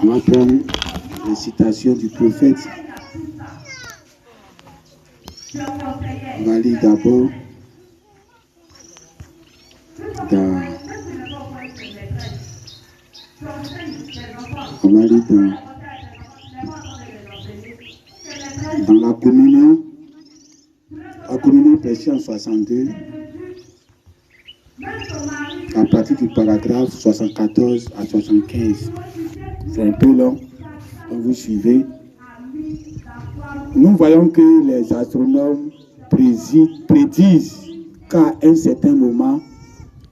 On va prendre les citations du prophète. On va lire d'abord dans la communion prêchée en 62, à partir du paragraphe 74 à 75. C'est un peu long, donc vous suivez. Nous voyons que les astronomes prédisent qu'à un certain moment,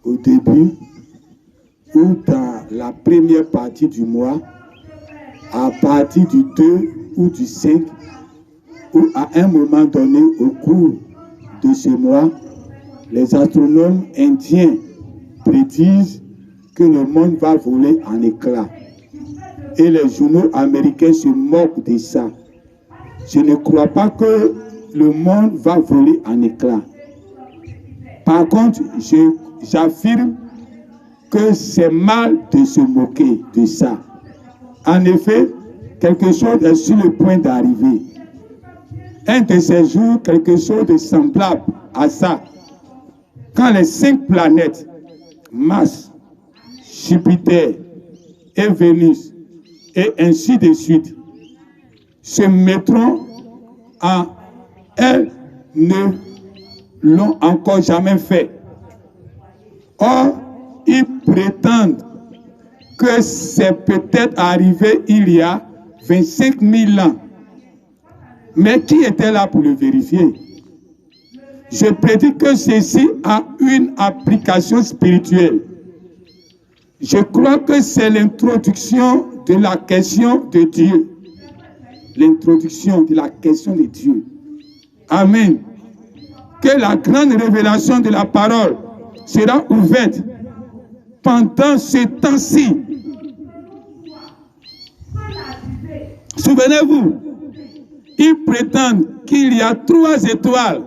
au début, ou dans la première partie du mois, à partir du 2 ou du 5, ou à un moment donné au cours de ce mois, les astronomes indiens prédisent que le monde va voler en éclats. Et les journaux américains se moquent de ça. Je ne crois pas que le monde va voler en éclats. Par contre, j'affirme que c'est mal de se moquer de ça. En effet, quelque chose est sur le point d'arriver. Un de ces jours, quelque chose de semblable à ça. Quand les 5 planètes, Mars, Jupiter et Vénus, et ainsi de suite, se mettront en... Elles ne l'ont encore jamais fait. Or, ils prétendent que c'est peut-être arrivé il y a 25 000 ans. Mais qui était là pour le vérifier? Je prédis que ceci a une application spirituelle. Je crois que c'est l'introduction de la question de Dieu. L'introduction de la question de Dieu. Amen. Que la grande révélation de la parole sera ouverte pendant ce temps-ci. Souvenez-vous, ils prétendent qu'il y a 3 étoiles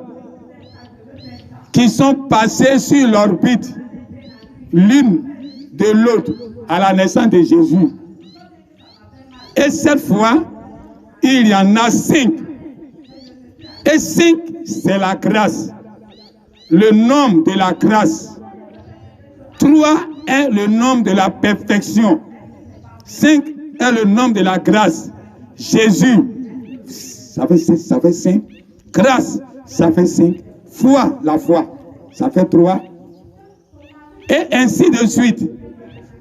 qui sont passées sur l'orbite, l'une de l'autre, à la naissance de Jésus. Et cette fois, il y en a 5. Et 5, c'est la grâce. Le nombre de la grâce. 3 est le nombre de la perfection. 5 est le nombre de la grâce. Jésus, ça fait 5. Grâce, ça fait 5. Foi, la foi, ça fait 3. Et ainsi de suite.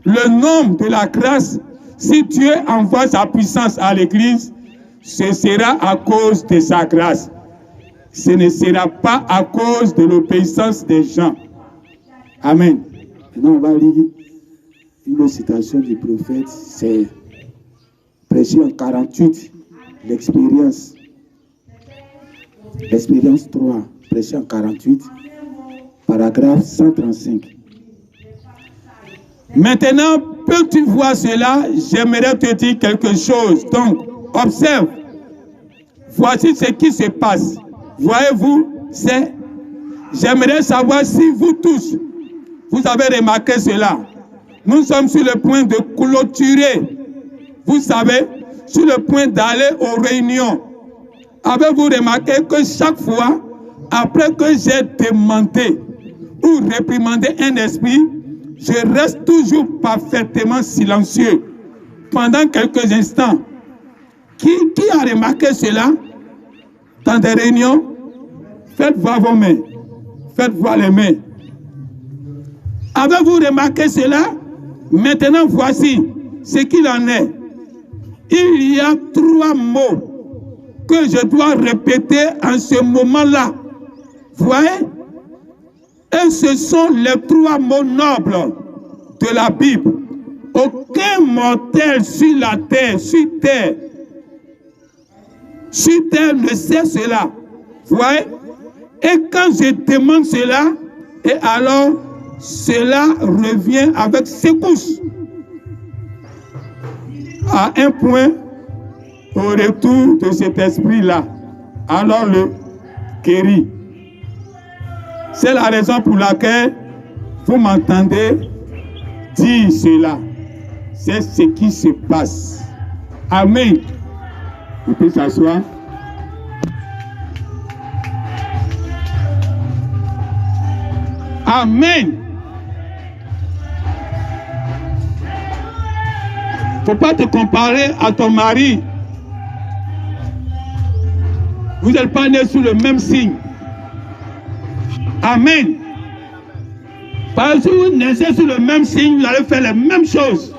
Le nombre de la grâce, si Dieu envoie sa puissance à l'Église, ce sera à cause de sa grâce. Ce ne sera pas à cause de l'obéissance des gens. Amen. Maintenant, on va lire une citation du prophète. C'est prêché en 48, l'expérience. L'expérience 3, prêché en 48, paragraphe 135. Maintenant, peux-tu voir cela? J'aimerais te dire quelque chose. Donc, observe. Voici ce qui se passe. Voyez-vous, j'aimerais savoir si vous tous, vous avez remarqué cela. Nous sommes sur le point de clôturer. Vous savez, sur le point d'aller aux réunions. Avez-vous remarqué que chaque fois, après que j'ai demandé ou réprimandé un esprit, je reste toujours parfaitement silencieux pendant quelques instants. Qui a remarqué cela dans des réunions? Faites voir vos mains. Faites voir les mains. Avez-vous remarqué cela? Maintenant, voici ce qu'il en est. Il y a 3 mots que je dois répéter en ce moment-là. Voyez? Et ce sont les 3 mots nobles de la Bible. Aucun mortel sur la terre, sur terre ne sait cela. Voyez? Et quand je demande cela, et alors cela revient avec secousse. À un point, au retour de cet esprit-là, alors le guérit. C'est la raison pour laquelle vous m'entendez dire cela. c'est ce qui se passe. Amen. Vous pouvez s'asseoir. Amen. Faut pas te comparer à ton mari. Vous n'êtes pas nés sous le même signe. Amen. Parce que vous naissez sous le même signe, vous allez faire les mêmes choses.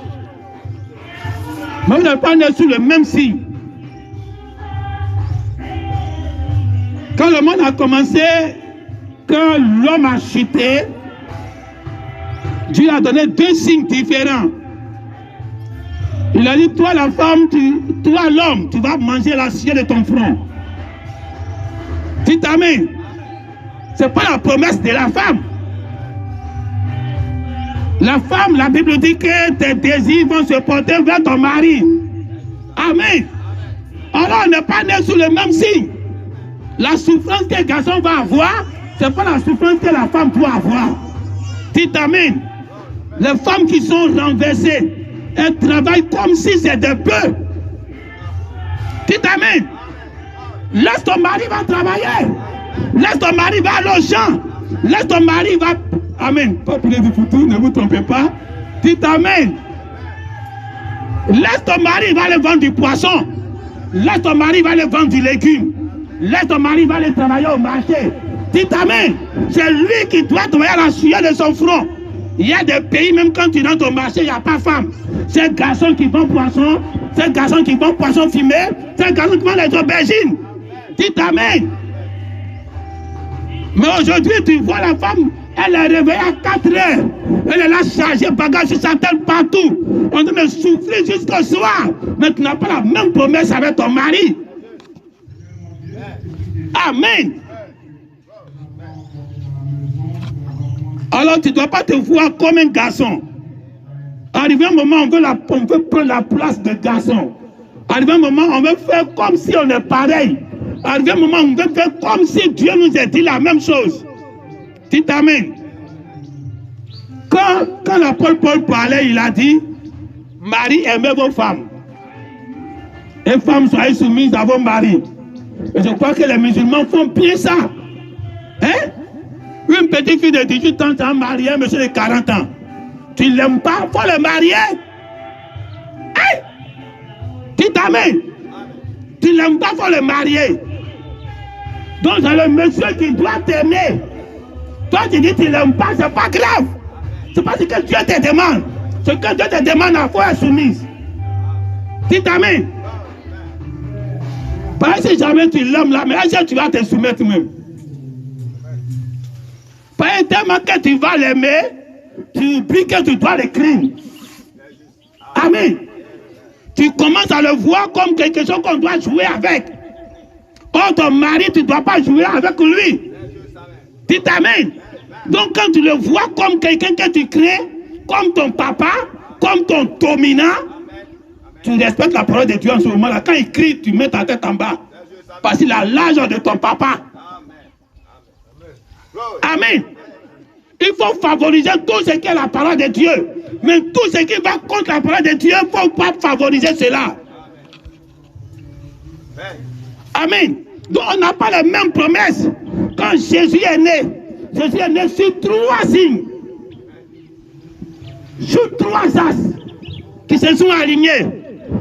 Mais vous n'êtes pas nés sous le même signe. Quand le monde a commencé, quand l'homme a chuté, Dieu a donné deux signes différents. Il a dit, toi la femme, toi l'homme, tu vas manger la chair de ton front. Dites amen. Ce n'est pas la promesse de la femme. La femme, la Bible dit que tes désirs vont se porter vers ton mari. Amen. Alors on n'est pas né sous le même signe. La souffrance que le garçon va avoir, ce n'est pas la souffrance que la femme doit avoir. Dites amen. Les femmes qui sont renversées, elles travaillent comme si c'était peu. Dites amen. Laisse ton mari va travailler. Laisse ton mari va aller au champ. Laisse ton mari va... Amen. Peuple du futur, ne vous trompez pas. Dites amen. Laisse ton mari va aller vendre du poisson. Laisse ton mari va aller vendre du légume. Laisse ton mari va aller travailler au marché. Dites amen. C'est lui qui doit travailler à la sueur de son front. Il y a des pays, même quand tu rentres au marché, il n'y a pas de femme. C'est un garçon qui vend poisson. C'est un garçon qui vend poisson fumé. C'est un garçon qui vend les aubergines. Dites amen. Mais aujourd'hui, tu vois la femme, elle est réveillée à 4 heures. Elle est là chargée, bagage sur sa tête partout. On doit souffrir jusqu'au soir. Mais tu n'as pas la même promesse avec ton mari. Amen. Alors tu ne dois pas te voir comme un garçon. Arrivé un moment, on veut prendre la place de garçon. Arrivé un moment, on veut faire comme si on est pareil. Arrivé un moment, on veut faire comme si Dieu nous a dit la même chose. Dites amen. Quand l'apôtre Paul parlait, il a dit, Marie, aimez vos femmes. Et femmes, soyez soumises à vos maris. Et je crois que les musulmans font bien ça. Hein? Une petite fille de 18 ans, tu as marié un monsieur de 40 ans. Tu ne l'aimes pas, il faut le marier. Hein? Dites amen. Tu ne l'aimes pas, il faut le marier. Donc c'est le monsieur qui doit t'aimer. Toi tu dis que tu ne l'aimes pas, c'est pas grave. C'est pas ce que Dieu te demande. Ce que Dieu te demande, il faut être soumise. Dites amen. Parce que si jamais tu l'aimes là, mais est-ce que tu vas te soumettre même? Parce que tellement que tu vas l'aimer, tu oublies que tu dois l'écrire. Amen. Tu commences à le voir comme quelque chose qu'on doit jouer avec. Or, ton mari, tu ne dois pas jouer avec lui. Dites amen. Donc, quand tu le vois comme quelqu'un que tu crées, comme ton papa, comme ton dominant, tu respectes la parole de Dieu en ce moment-là. Quand il crie, tu mets ta tête en bas. Parce qu'il a l'âge de ton papa. Amen. Il faut favoriser tout ce qui est la parole de Dieu. Mais tout ce qui va contre la parole de Dieu, il ne faut pas favoriser cela. Amen. Donc on n'a pas les mêmes promesses. Quand Jésus est né sur 3 signes. Sur 3 as qui se sont alignés.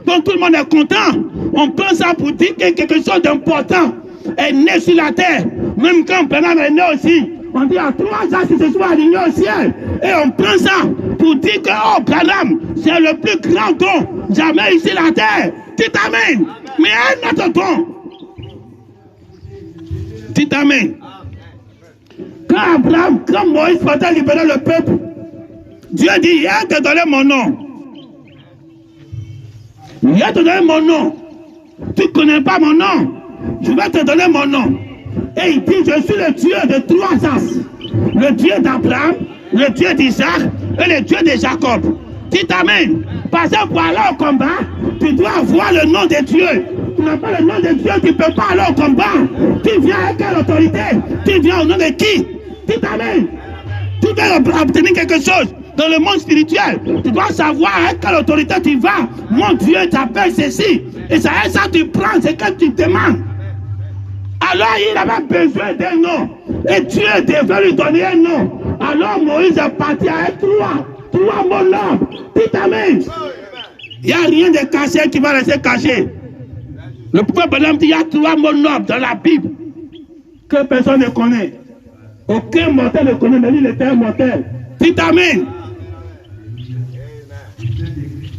Donc tout le monde est content. On prend ça pour dire que quelque chose d'important est né sur la terre. Même quand Branham est né aussi, on dit à 3 as qui se sont alignés au ciel. Et on prend ça pour dire que oh Branham, c'est le plus grand don jamais ici sur la terre. Dites amen. Mais un autre don. Dites amen. Quand Moïse partait libérer le peuple, Dieu dit, il a te donné mon nom. Il a te donné mon nom. Tu ne connais pas mon nom. Je vais te donner mon nom. Et il dit, je suis le Dieu de 3 as. Le Dieu d'Abraham, le Dieu d'Isaac et le Dieu de Jacob. Dites amen. Parce que pour aller au combat, tu dois avoir le nom de Dieu. Tu n'as pas le nom de Dieu, tu ne peux pas aller au combat. Tu viens avec quelle autorité? Tu viens au nom de qui? Dites amen. Tu veux obtenir quelque chose. dans le monde spirituel. Tu dois savoir avec quelle autorité tu vas. Mon Dieu t'appelle ceci. Et ça, tu prends ce que tu demandes. Alors il avait besoin d'un nom. Et Dieu devait lui donner un nom. Alors Moïse est parti avec trois mots nobles. Dites amen. Il n'y a rien de caché qui va rester caché. Le prophète Balaam dit il y a 3 mots nobles dans la Bible que personne ne connaît. Aucun mortel ne connaît, mais lui il était un mortel. Dites amen.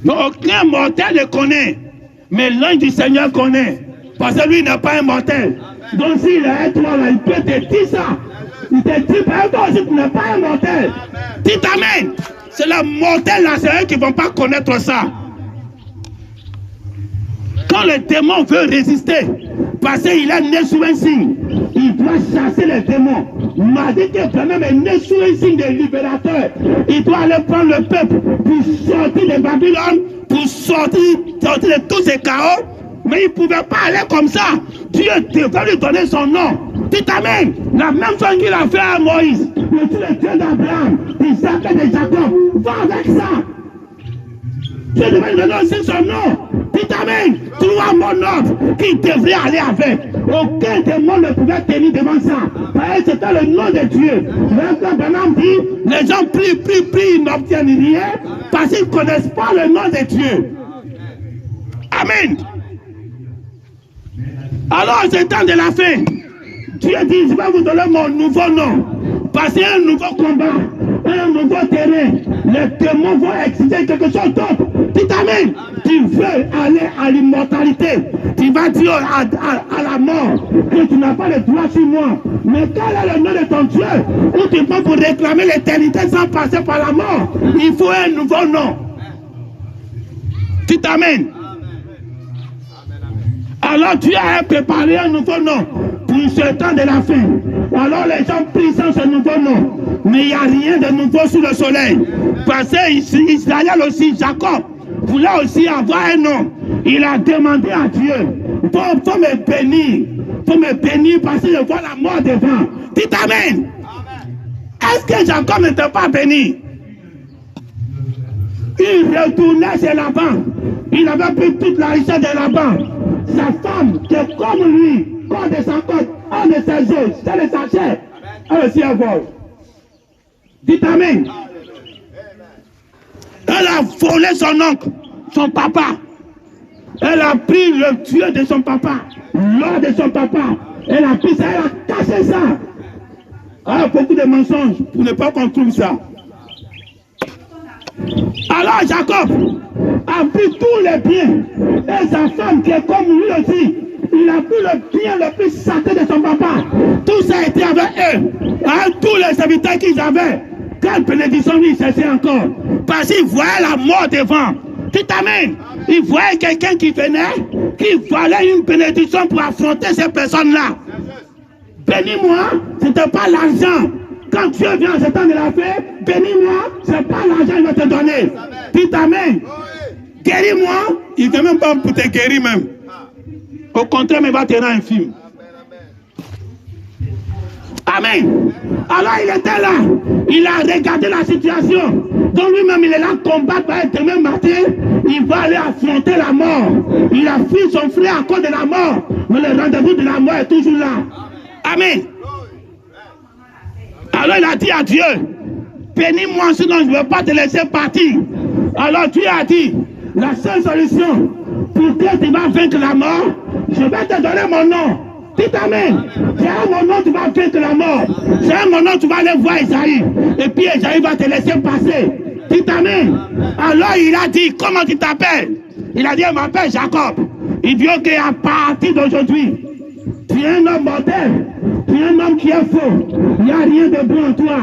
Non, aucun mortel ne connaît, mais l'ange du Seigneur connaît. Parce que lui n'est pas un mortel. Donc s'il est toi là, il peut te dire ça. Il te dit, toi aussi tu n'es pas un mortel. Dites amen. C'est le mortel là, c'est eux qui ne vont pas connaître ça. Quand le démon veut résister, parce qu'il est né sous un signe, il doit chasser les démons. Il m'a dit que quand même est né sous un signe de libérateur. Il doit aller prendre le peuple pour sortir de Babylone, pour sortir de tous ces chaos. Mais il ne pouvait pas aller comme ça. Dieu devait lui donner son nom. Dites amen. La même chose qu'il a fait à Moïse. Le Dieu d'Abraham, d'Isaac et de Jacob. Va avec ça. Dieu devait lui donner aussi son nom. Dites amen. 3 mots nobles qui devraient aller avec. Aucun démon ne pouvait tenir devant ça. Parce que c'était le nom de Dieu. Maintenant, Branham dit, les gens prient, ils n'obtiennent rien parce qu'ils ne connaissent pas le nom de Dieu. Amen. Alors, c'est temps de la fin. Dieu dit, je vais vous donner mon nouveau nom. Parce qu'il y a un nouveau combat, un nouveau terrain. Les démons vont exciter quelque chose d'autre. Dites amen. Tu veux aller à l'immortalité. Tu vas dire à la mort que tu n'as pas le droit sur moi. Mais quel est le nom de ton Dieu? Où tu peux pour réclamer l'éternité sans passer par la mort. Il faut un nouveau nom. Dites amen. Alors Dieu a préparé un nouveau nom pour ce temps de la fin. Alors les gens prient sans ce nouveau nom. Mais il n'y a rien de nouveau sous le soleil. Parce que Israël aussi, Jacob, voulait aussi avoir un nom. Il a demandé à Dieu, faut me bénir. Faut me bénir parce que je vois la mort devant. Dites amen. Est-ce que Jacob n'était pas béni? Il retournait chez Laban. Il avait pris toute la richesse de Laban. Sa femme, qui est comme lui, corps de sa côte, un de ses os, c'est de sa chair, elle aussi est vol. Dites amen. Elle a volé son oncle, son papa. Elle a pris le Dieu de son papa, l'or de son papa. Elle a pris ça, elle a caché ça. Elle a beaucoup de mensonges pour ne pas qu'on trouve ça. Alors Jacob a pris tous les biens. Et sa femme qui est comme lui aussi, il a pris le bien le plus sacré de son papa. Tout ça a été avec eux. Avec tous les serviteurs qu'ils avaient. Quelle bénédiction lui cherchait encore. Parce qu'il voyait la mort devant. Dites amen. Il voyait quelqu'un qui venait, qui valait une bénédiction pour affronter ces personnes-là. Bénis-moi, ce n'était pas l'argent. Quand Dieu vient en ce temps de la fin, bénis-moi, ce n'est pas l'argent qu'il va te donner. Dites amen. Guéris-moi, il ne fait même pas pour te guérir même. Au contraire, il va te rendre infime. Amen. Alors il était là, il a regardé la situation. Donc lui-même il est là combattre, demain matin, il va aller affronter la mort. Il a fui son frère à cause de la mort. Mais le rendez-vous de la mort est toujours là. Amen. Alors il a dit à Dieu, bénis-moi sinon je ne vais pas te laisser partir. Alors Dieu a dit, la seule solution pour que tu vas vaincre la mort, je vais te donner mon nom. Dites amen. C'est à mon nom tu vas vaincre la mort. C'est à mon nom tu vas aller voir Isaïe. Et puis Isaïe va te laisser passer. Dites amen. Alors il a dit, comment tu t'appelles? Il a dit, je m'appelle Jacob. Il dit, ok, à partir d'aujourd'hui, tu es un homme mortel. Tu es un homme qui est faux. Il n'y a rien de bon en toi.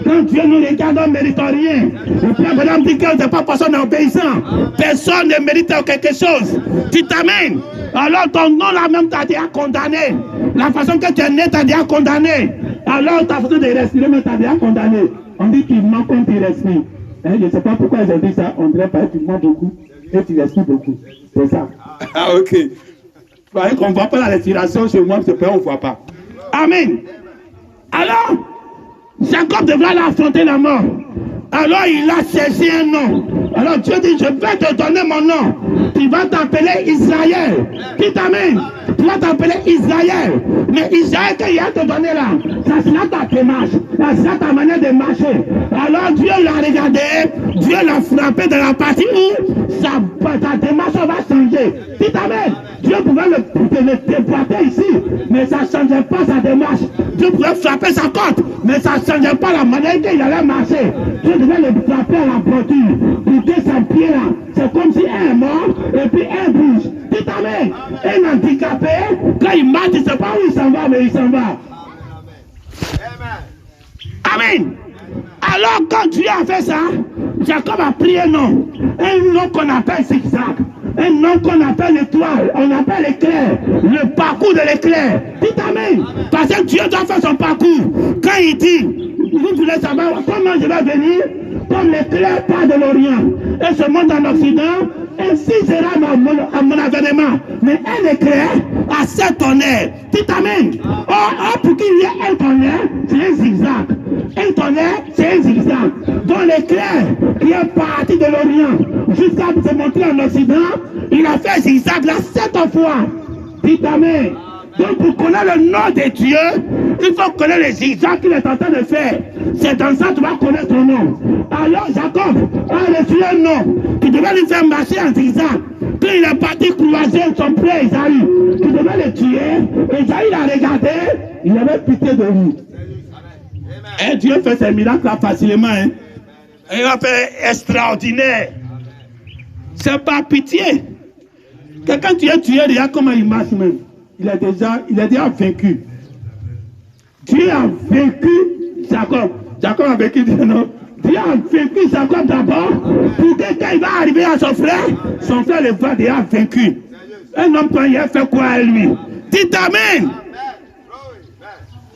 Quand Dieu nous regarde, on ne mérite rien. Et puis madame dit que ce n'est pas personne obéissant. Personne ne mérite quelque chose. Tu t'amènes. Alors ton nom là même t'a déjà condamné. La façon que tu es né t'a déjà condamné. Alors ta façon de respirer même t'a déjà condamné. On dit qu'il manque quand tu respires. Je ne sais pas pourquoi ils ont dit ça. On dirait pas que tu manges beaucoup et tu respires beaucoup. C'est ça. Ah ok. Vous qu'on ne voit pas la respiration chez moi, c'est pas on ne voit pas. Amen. Alors, Jacob devra aller affronter la mort. Alors il a saisi un nom. Alors Dieu dit, je vais te donner mon nom. Tu vas t'appeler Israël. Qui t'amène? Tu vas t'appeler Israël. Mais Israël qu'il a te donné là, ça sera ta démarche. Ça sera ta manière de marcher. Alors Dieu l'a regardé. Dieu l'a frappé dans la partie où ta démarche va changer. Qui t'amène? Dieu pouvait le déboîter ici, mais ça ne changeait pas sa démarche. Dieu pouvait frapper sa côte, mais ça ne changeait pas la manière qu'il allait marcher. Dieu devait le frapper à la bordure. Pour que son pied là, c'est comme si un est mort et puis un bouge. Qui t'amène? Un handicapé, quand il marche, il ne sait pas où il s'en va, mais il s'en va. Amen. Alors quand Dieu a fait ça, Jacob a pris un nom qu'on appelle zigzag, un nom qu'on appelle l'étoile, on appelle l'éclair, le parcours de l'éclair. Dites amen. Parce que Dieu doit faire son parcours. Quand il dit, vous voulez savoir comment je vais venir, comme l'éclair part de l'Orient et se monte en Occident, ainsi sera mon avènement. Mais un éclair a 7 tonnerres. Dites amen. Or, pour qu'il y ait un tonnerre, c'est un zigzag. Un tonnerre, c'est un zigzag. Donc l'éclair qui est parti de l'Orient jusqu'à se montrer en Occident, il a fait zigzag là 7 fois. Dites amen. Donc pour connaître le nom de Dieu, il faut connaître les zigzags qu'il est en train de faire. C'est dans ça que tu vas connaître ton nom. Alors Jacob a reçu un nom qui devait lui faire marcher en zigzag. Quand il est parti croiser son frère Isaïe, qui devait le tuer, Isaïe l'a regardé, il avait pitié de lui. Et Dieu fait ses miracles là facilement. Hein? Il a fait extraordinaire. C'est pas pitié. Quelqu'un tu es tué déjà comment il marche même. Il est déjà vaincu. Dieu a vaincu Jacob. Jacob a vaincu Dieu, non? Dieu a vaincu Jacob d'abord pour que quand il va arriver à son frère le va déjà vaincu. Un homme quand il a fait quoi à lui? Dites amen.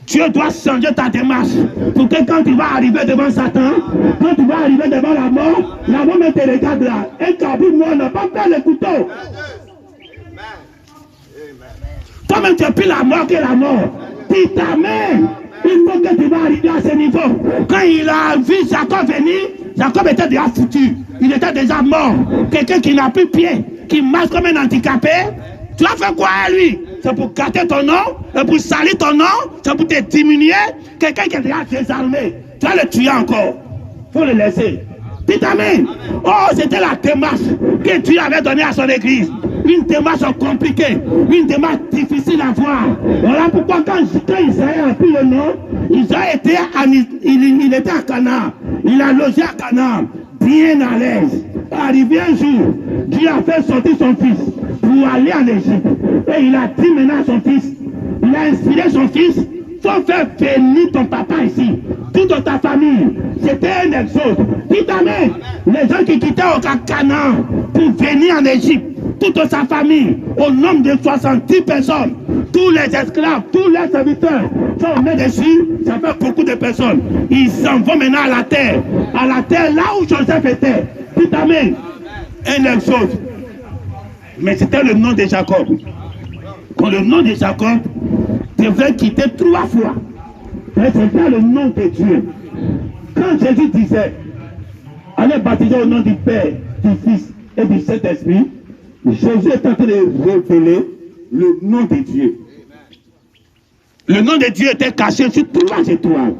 Dieu doit changer ta démarche pour que quand tu vas arriver devant Satan, quand tu vas arriver devant la mort me te regarde là. Un cabri moi n'a pas fait le couteau. Toi-même tu es plus la mort que la mort. Dites amen. Il faut que tu vas arriver à ce niveau. Quand il a vu Jacob venir, Jacob était déjà foutu. Il était déjà mort. Quelqu'un qui n'a plus pied, qui marche comme un handicapé. Tu as fait quoi à lui? C'est pour gâter ton nom, c'est pour salir ton nom, c'est pour te diminuer. Quelqu'un qui est déjà désarmé, tu vas le tuer encore. Il faut le laisser. Dites amen. Oh, c'était la démarche que Dieu avait donnée à son église. Une démarche compliquée, une démarche difficile à voir. Voilà pourquoi quand Isaïe a pris le nom, Isaïe était il était à Canaan. Il a logé à Canaan, bien à l'aise. Arrivé un jour, Dieu a fait sortir son fils pour aller en Égypte. Et il a dit maintenant à son fils, il a inspiré son fils, faut faire venir ton papa ici, toute ta famille. C'était un exode. Dites amen. Les gens qui quittaient au Canaan pour venir en Égypte, toute sa famille, au nombre de 70 personnes, tous les esclaves, tous les serviteurs sont mis dessus, ça fait beaucoup de personnes. Ils s'en vont maintenant à la terre là où Joseph était. Dites amen. Un exode. Mais c'était le nom de Jacob. Quand le nom de Jacob devait quitter 3 fois. Mais c'était le nom de Dieu. Quand Jésus disait, allez baptiser au nom du Père, du Fils et du Saint-Esprit, Jésus est en train de révéler le nom de Dieu. Le nom de Dieu était caché sur 3 étoiles.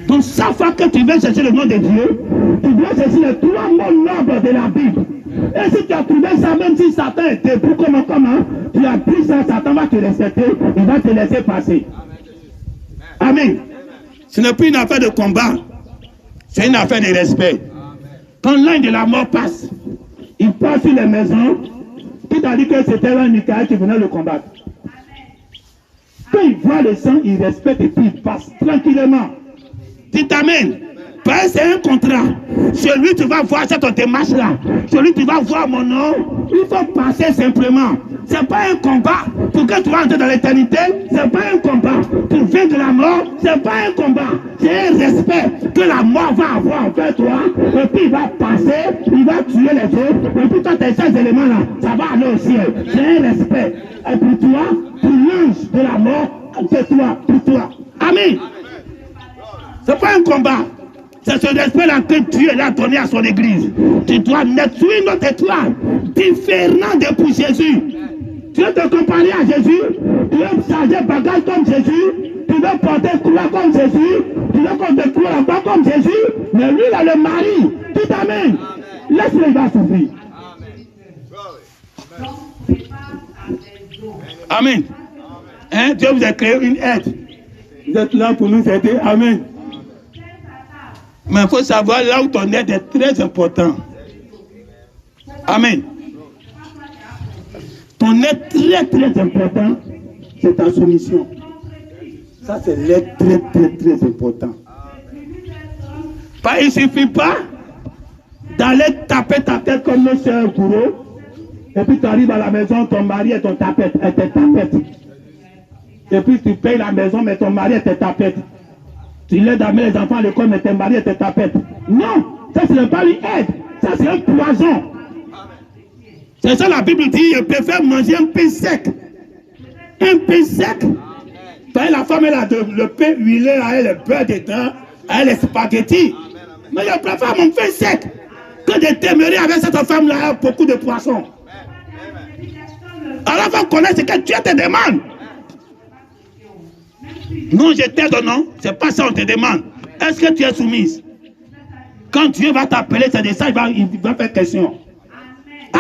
Donc chaque fois que tu veux chercher le nom de Dieu, tu dois chercher les 3 mots nobles de la Bible. Et si tu as trouvé ça, même si Satan est debout comment, tu as pris ça, Satan va te respecter, il va te laisser passer. Amen. Ce n'est plus une affaire de combat, c'est une affaire de respect. Quand l'ange de la mort passe, il passe sur les maisons, qui t'a dit que c'était l'ange Michael qui venait le combattre. Quand il voit le sang, il respecte et puis il passe tranquillement. Dites amen. Parce que c'est un contrat. Celui tu vas voir cette démarche là. Celui tu vas voir mon nom. Il faut passer simplement. C'est pas un combat pour que tu entres dans l'éternité. C'est pas un combat pour vaincre la mort. C'est pas un combat. C'est un respect que la mort va avoir envers toi. Et puis il va passer. Il va tuer les autres. Et puis quand tu as ces éléments là, ça va aller au ciel. C'est un respect. Et pour toi, pour l'ange de la mort, c'est toi, pour toi. Amen. C'est pas un combat. C'est ce respect-là que Dieu l'a donné à son église. Tu dois détruire notre étoile, différent de pour Jésus. Tu veux te comparer à Jésus, tu veux changer bagage comme Jésus, tu veux porter croix comme Jésus, tu veux qu'on te croie là-bas comme Jésus, mais lui, il a le mari. Tout amen. Laisse-le, il va souffrir. Amen. Hein? Dieu vous a créé une aide. Vous êtes là pour nous aider. Amen. Mais il faut savoir là où ton aide est très important. Amen. Ton aide très très important, c'est ta soumission. Ça c'est l'aide très très très important. Il ne suffit pas d'aller taper ta tête comme nos soeurs bourreaux. Et puis tu arrives à la maison, ton mari est ton tapette, est ta tapette. Et puis tu payes la maison, mais ton mari est ta tapette. Tu l'aides à amener les enfants à l'école, mais ton mari est ta tapette. Non, ça ce n'est pas une aide, ça c'est un poison. C'est ça la Bible dit, je préfère manger un pain sec. Un pain sec. La femme, elle a le pain huilé, elle a le beurre dedans, elle a les spaghettis. Mais je préfère mon pain sec que de t'aimer avec cette femme-là, beaucoup de poissons. Alors il faut connaître ce que Dieu te demande. Non, je t'aide, non. C'est pas ça on te demande. Est-ce que tu es soumise? Quand Dieu va t'appeler, c'est de ça il va faire question.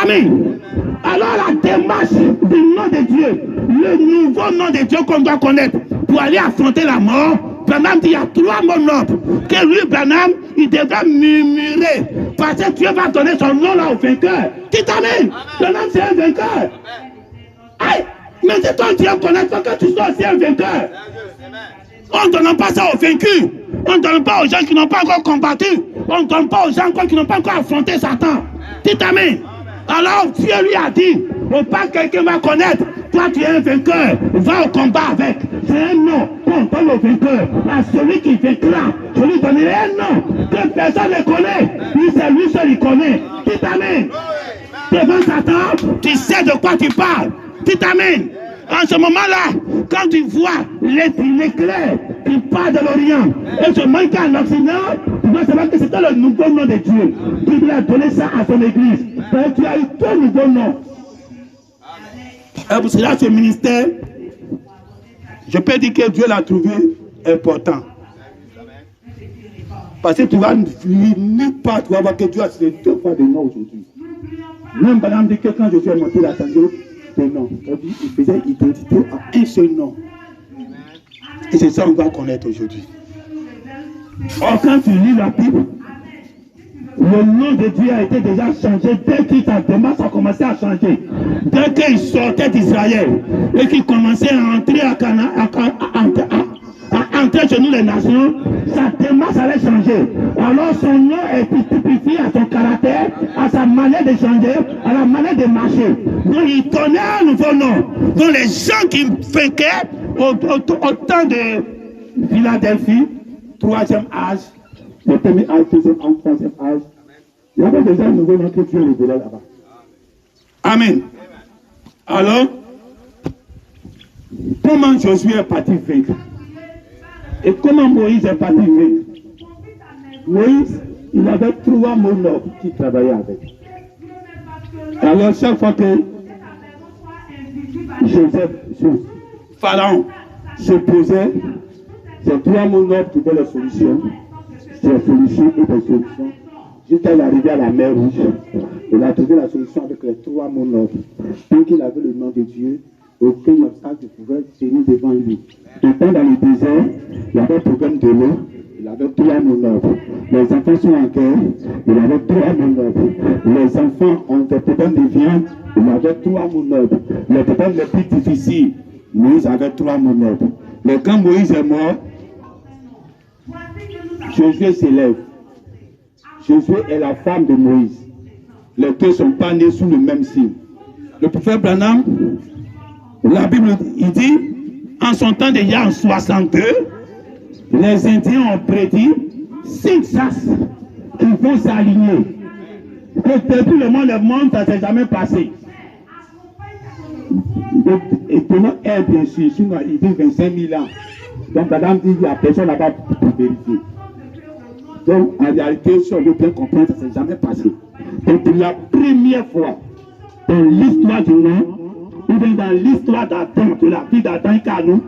Amen. Alors la démarche du nom de Dieu, le nouveau nom de Dieu qu'on doit connaître pour aller affronter la mort, Branham dit il y a 3 mots nobles que lui, Branham, il devrait murmurer parce que Dieu va donner son nom là au vainqueur. Dites amen. Branham c'est un vainqueur. Aïe, mais c'est toi qui connais que tu sois aussi un vainqueur. On ne donne pas ça aux vaincus. On ne donne pas aux gens qui n'ont pas encore combattu. On ne donne pas aux gens qui n'ont pas encore affronté Satan. Dites amen. Alors Dieu lui a dit, pas quelqu'un va connaître, toi tu es un vainqueur, va au combat avec. C'est un nom qu'on donne au vainqueur. À celui qui vaincra, je lui donnerai un nom que personne ne connaît. Lui c'est lui seul il connaît. Dites amen. Devant Satan, tu sais de quoi tu parles. Dites amen. En ce moment-là, quand tu vois l'éclair qui part de l'Orient et se manque en Occident, tu dois savoir que c'était le nouveau nom de Dieu. Dieu lui a donné ça à son église. Donc tu as eu 2 nouveaux noms. Et pour cela, ce ministère, je peux dire que Dieu l'a trouvé important. Parce que tu vas nulle part, tu vas voir que Dieu a créé 2 fois des noms aujourd'hui. Même par exemple, dit que quand je suis monté la santé, non. Il faisait identité à un seul nom. Et c'est ça qu'on va connaître aujourd'hui. Or, quand tu lis la Bible, le nom de Dieu a été déjà changé dès qu'il a commencé à changer. Dès qu'il sortait d'Israël et qu'il commençait à entrer à entrer chez nous les nations, sa démarche allait changer. Alors son nom est typifié à son caractère, à sa manière de changer, à la manière de marcher. Donc il donnait un nouveau nom. Donc les gens qui vainquaient au temps de Philadelphie, 3e âge, le premier âge, 2e âge, 3e âge, il y avait déjà un nouveau nom que Dieu révélait là-bas. Amen. Alors, comment Josué est parti vaincre? Et comment Moïse est parti vaincre? Moïse, il avait 3 mots nobles qui travaillaient avec. Alors, chaque fois que Pharaon se posait, ces 3 mots nobles trouvaient la solution. Ces solutions et des solutions. Jusqu'à l'arrivée à la mer Rouge, il a trouvé la solution avec les 3 mots nobles. Donc, il avait le nom de Dieu. Aucun obstacle ne pouvait tenir devant lui. Étant dans le désert, il y avait un problème de l'eau, il avait 3 mots nobles. Les enfants sont en guerre, il avait 3 mots nobles. Les enfants ont des problèmes de viande, il avait 3 mots nobles. Les problèmes les plus difficiles, Moïse avait 3 mots nobles. Mais quand Moïse est mort, Josué s'élève. Josué est la femme de Moïse. Les 2 ne sont pas nés sous le même signe. Le prophète Branham, la Bible, il dit, en son temps déjà en 62, les Indiens ont prédit 5 sas qui vont s'aligner. Que depuis le monde, ça ne s'est jamais passé. Et comment est bien sûr, sinon il dit 25 000 ans. Donc Adam dit, il n'y a personne là-bas pour vérifier. Donc, en réalité, si on veut bien comprendre, ça ne s'est jamais passé. Donc, pour la première fois dans l'histoire du monde, ou bien dans l'histoire d'Adam, de la vie d'Adam et Canou,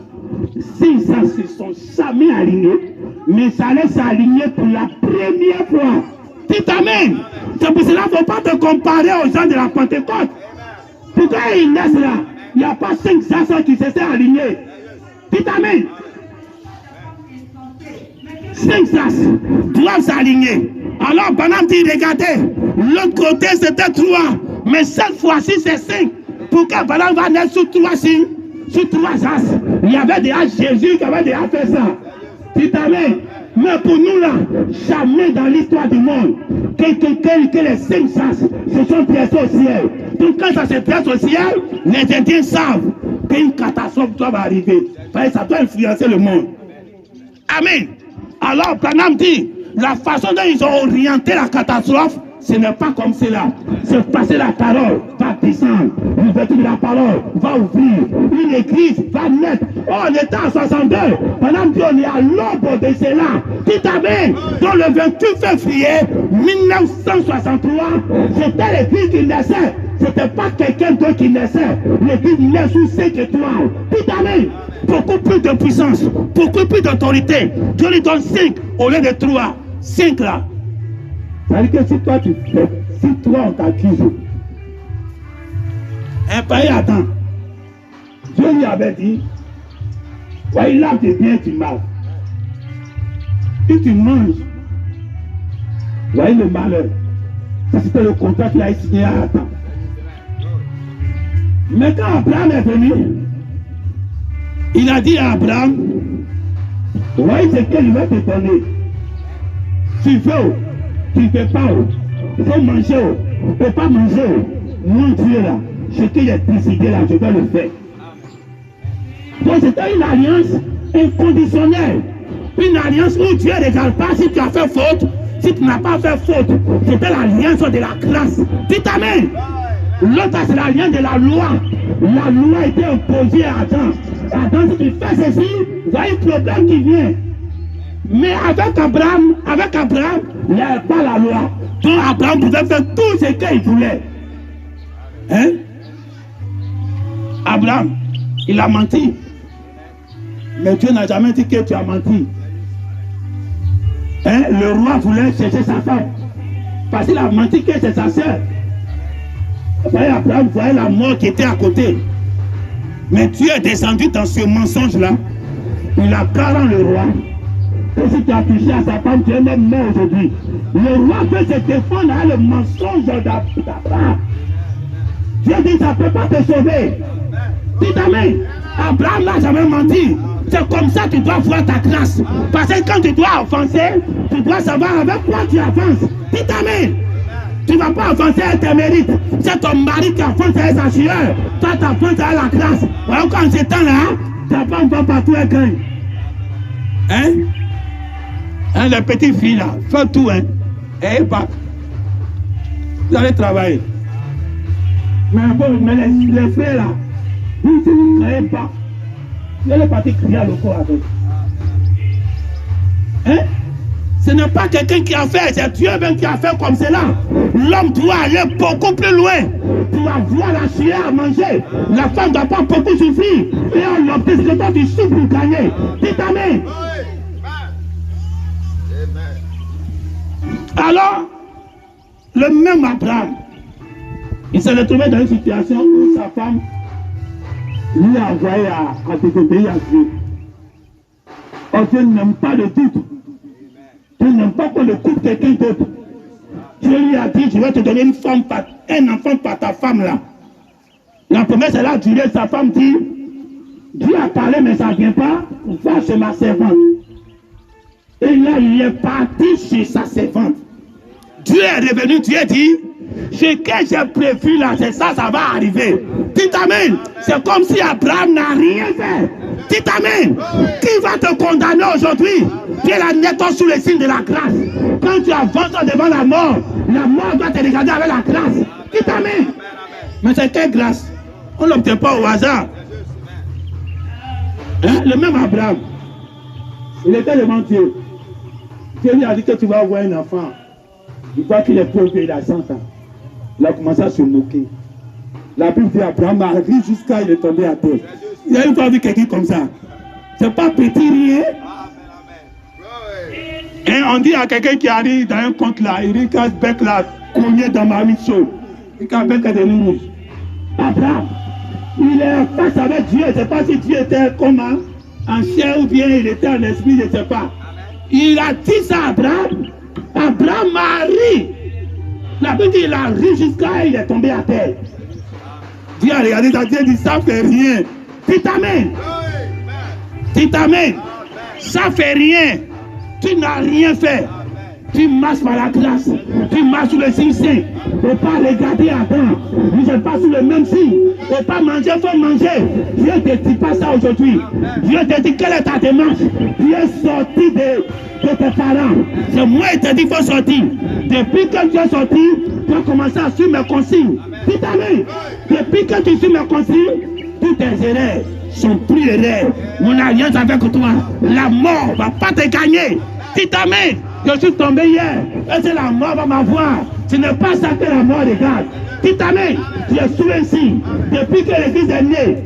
ces sens ne se sont jamais alignés, mais ça allait s'aligner pour la première fois. Dites Amen. C'est pour cela qu'il ne faut pas te comparer aux gens de la Pentecôte. Pourquoi ils naissent là? Il n'y a pas 5 sens qui se sont alignés. Dites Amen. 5 sens doivent s'aligner. Alors, pendant qu'il regardait, l'autre côté c'était 3, mais cette fois-ci c'est 5. Pourquoi Balaam va naître sous 3 signes, sous 3 sens? Il y avait déjà Jésus qui avait déjà fait ça. Dites Amen. Mais pour nous là, jamais dans l'histoire du monde, que les 5 sens se sont pièces au ciel. Donc quand ça se pièce au ciel, les Indiens savent qu'une catastrophe doit arriver. Parce que ça doit influencer le monde. Amen. Alors, Branham dit, la façon dont ils ont orienté la catastrophe, ce n'est pas comme cela. C'est passer la parole, va descendre. L'ouverture de la parole va ouvrir. Une église va naître. Oh, on était en 62. Branham dit, on est à l'aube de cela. Dites Amen. Donc le 28 février 1963, c'était l'église qui naissait. Ce n'était pas quelqu'un d'autre qui naissait. L'église naît sous 5 étoiles. Dites Amen. Beaucoup plus de puissance, beaucoup plus d'autorité. Dieu lui donne 5 au lieu de 3. 5 là. C'est-à-dire que si toi tu fais, si toi on t'accuse, un pays attend. Dieu lui avait dit, ouais, il a du bien, du mal. Si tu manges, voyez le malheur. Ça c'était le contrat qu'il a signé à Adam. Mais quand Abraham est venu, il a dit à Abraham, voyez ce qu'il va te donner. Tu veux, tu ne peux pas. Il faut manger. Tu ne peux pas manger. Moi, Dieu là, ce qu'il a décidé là, je vais le faire. Donc c'était une alliance inconditionnelle. Une alliance où Dieu ne regarde pas si tu as fait faute, si tu n'as pas fait faute. C'était l'alliance de la grâce. Dites Amen. L'autre, c'est l'alliance de la loi. La loi était imposée à Adam. Adam, si tu fais ceci, il y a un problème qui vient. Mais avec Abraham, il n'y avait pas la loi. Donc Abraham pouvait faire tout ce qu'il voulait. Hein? Abraham, il a menti. Mais Dieu n'a jamais dit que tu as menti. Hein? Le roi voulait chercher sa femme. Parce qu'il a menti que c'est sa soeur. Abraham voyait la mort qui était à côté. Mais Dieu est descendu dans ce mensonge-là. Il a carré le roi. Et si tu as touché à sa femme, tu es même mort aujourd'hui. Le roi peut se défendre à le mensonge d'Abraham. Dieu dit, ça ne peut pas te sauver. Dites Amen. Abraham n'a jamais menti. C'est comme ça que tu dois voir ta grâce. Parce que quand tu dois avancer, tu dois savoir avec quoi tu avances. Dites Amen. Tu ne vas pas avancer avec tes mérites. C'est ton mari qui avance avec sa sueur. Toi, tu avances avec la grâce. Alors quand c'est temps-là, ta femme va partout et gagne. Hein? Hein, les petites filles là, font tout, hein? Et pas. Vous allez travailler. Mais bon, mais les frères là, vous ne créez pas. Vous allez partir crier à l'eau avec. Hein? Ce n'est pas quelqu'un qui a fait, c'est Dieu même qui a fait comme cela. L'homme doit aller beaucoup plus loin pour avoir la sueur à manger. La femme ne doit pas beaucoup souffrir. Et on l'obtient, c'est pas du souffle pour gagner. Dites Amen. Alors, le même Abraham, il s'est retrouvé dans une situation où sa femme lui a envoyé à désobéir à Dieu. Or Dieu n'aime pas le doute. Dieu n'aime pas qu'on le coupe quelqu'un d'autre. Dieu lui a dit, je vais te donner une femme, un enfant par ta femme là. La promesse, elle a duré, sa femme dit, Dieu a parlé mais ça ne vient pas, va chez ma servante. Et là, il est parti chez sa servante. Dieu est revenu, Dieu dit, ce que j'ai prévu là, c'est ça, ça va arriver. Dites Amen. C'est comme si Abraham n'a rien fait. Dites Amen. Qui va te condamner aujourd'hui? Tu es la nettoie sous le signe de la grâce. Quand tu avances devant la mort doit te regarder avec la grâce. Dites Amen. Mais c'est quelle grâce? On ne l'obtient pas au hasard. Hein? Le même Abraham, il était devant Dieu. Dieu lui a dit que tu vas avoir un enfant. Il croit qu'il est pauvre, il a 100 ans. Il a commencé à se moquer. La Bible dit Abraham a ri jusqu'à il est tombé à terre. Il a une fois vu quelqu'un comme ça. C'est pas petit rien. Et on dit à quelqu'un qui arrive dans un compte là, il dit qu'un bec là, cogné dans ma mission. Il dit qu'un bec de rouge. Abraham, il est face avec Dieu. Je ne sais pas si Dieu était comment, en chair ou bien il était en esprit, je ne sais pas. Il a dit ça à Abraham. Abraham a ri. La Bible dit il a ri jusqu'à il est tombé à terre. Dieu a regardé ça, Dieu dit ça fait rien. Tu t'amènes. Tu t'amènes. Ça fait rien. Tu n'as rien fait. Tu marches par la grâce. Tu marches sur le signe saint. Ne pas regarder Adam. Je pas sur le même signe. Ne pas manger, il faut manger. Dieu ne te dit pas ça aujourd'hui. Dieu te dit quelle est ta démarche. Tu es sorti de tes parents. C'est moi qui te dis qu'il faut sortir. Depuis que tu es sorti, tu as commencé à suivre mes consignes. Tu t'amènes. Depuis que tu suis mes consignes, toutes tes erreurs sont plus erreurs. Mon alliance avec toi, la mort ne va pas te gagner. Tu t'amènes. Je suis tombé hier. Et c'est la mort va m'avoir. Ce n'est pas ça que la mort regarde. Tu t'amènes. Je suis ainsi. Depuis que l'église est née,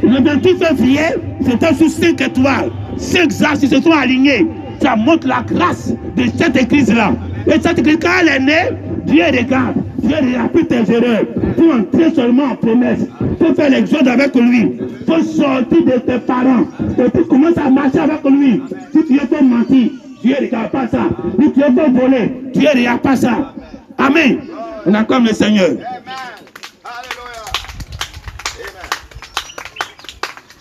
le 28 février, c'était sous 5 étoiles. 5 axes qui se sont alignés. Ça montre la grâce de cette église-là. Et cette église, quand elle est née, Dieu regarde. Dieu regarde plus tes erreurs. Pour entrer seulement en promesse. Pour faire l'exode avec lui. Pour sortir de tes parents. Et puis commencer à marcher avec lui. Si tu es pas menti, Dieu ne regarde pas ça. Si tu es pas volé, Dieu ne regarde pas ça. Amen. On acclame le Seigneur.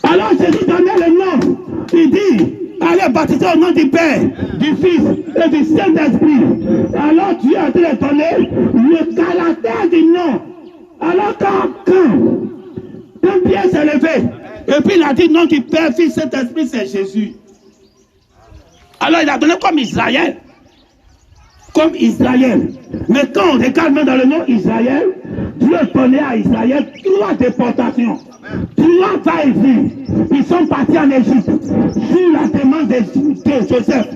Alors Jésus donnait le nom. Il dit, allez baptiser au nom du Père, du Fils et du Saint-Esprit. Alors Dieu a donné le caractère du nom. Alors quand Pierre s'est levé, et puis il a dit nom du Père, Fils, Saint-Esprit, c'est Jésus. Alors il a donné comme Israël. Comme Israël. Mais quand on regarde même dans le nom Israël, Dieu donnait à Israël 3 déportations. 3 va-et-vient. Ils sont partis en Égypte. Sous la demande de Joseph.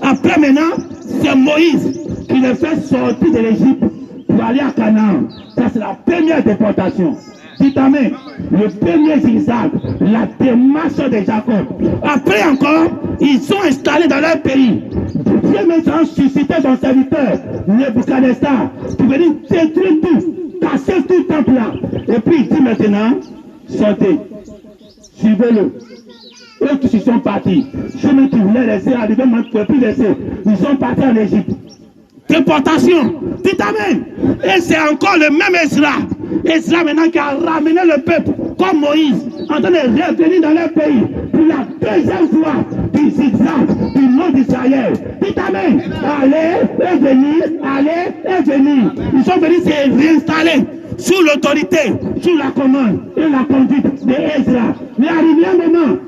Après maintenant, c'est Moïse qui les fait sortir de l'Égypte pour aller à Canaan. Ça c'est la première déportation. Dites amen. Le premier zigzag, la démarche de Jacob. Après encore, ils sont installés dans leur pays. Dieu maintenant suscité son serviteur, Nebuchadnezzar, qui veut dire détruire tout, casser tout le temple là. Et puis il dit maintenant, sortez, suivez-le. Eux qui sont partis, ceux qui voulaient laisser arriver, ne pouvaient plus laisser. Ils sont partis en Égypte. Déportation. Dites amen. Et c'est encore le même Ezra. Ezra maintenant qui a ramené le peuple comme Moïse en train de revenir dans leur pays pour la deuxième fois du zigzag du nom d'Israël. Dites amen. Allez et venir, allez et venir. Ils sont venus se réinstaller sous l'autorité, sous la commande et la conduite d'Ezra. Mais arrivé un moment,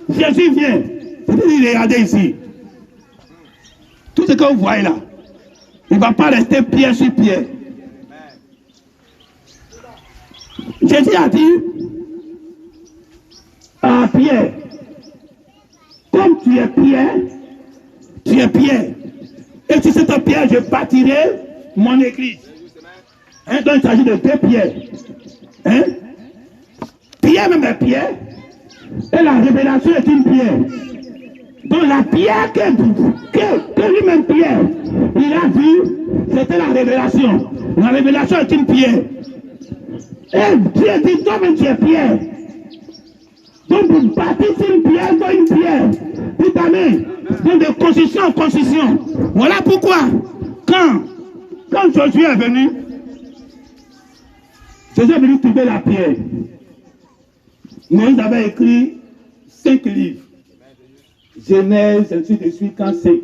Jésus vient. Regardez ici. Tout ce que vous voyez là. Il ne va pas rester pierre sur pierre. Jésus a dit à Pierre, comme tu es Pierre, et sur cette pierre, je bâtirai mon église. Hein, donc il s'agit de 2 pierres. Hein? Pierre même est pierre, et la révélation est une pierre. Donc la pierre que lui-même Pierre, il a vu, c'était la révélation. La révélation est une pierre. Et Dieu dit, toi-même tu es pierre. Donc vous bâtissez une pierre dans une pierre. Dites amen. Donc de construction en construction. Voilà pourquoi, quand Josué est venu, Jésus est venu trouver la pierre. Moïse avait écrit 5 livres. Genèse, ainsi de suite, quand c'est.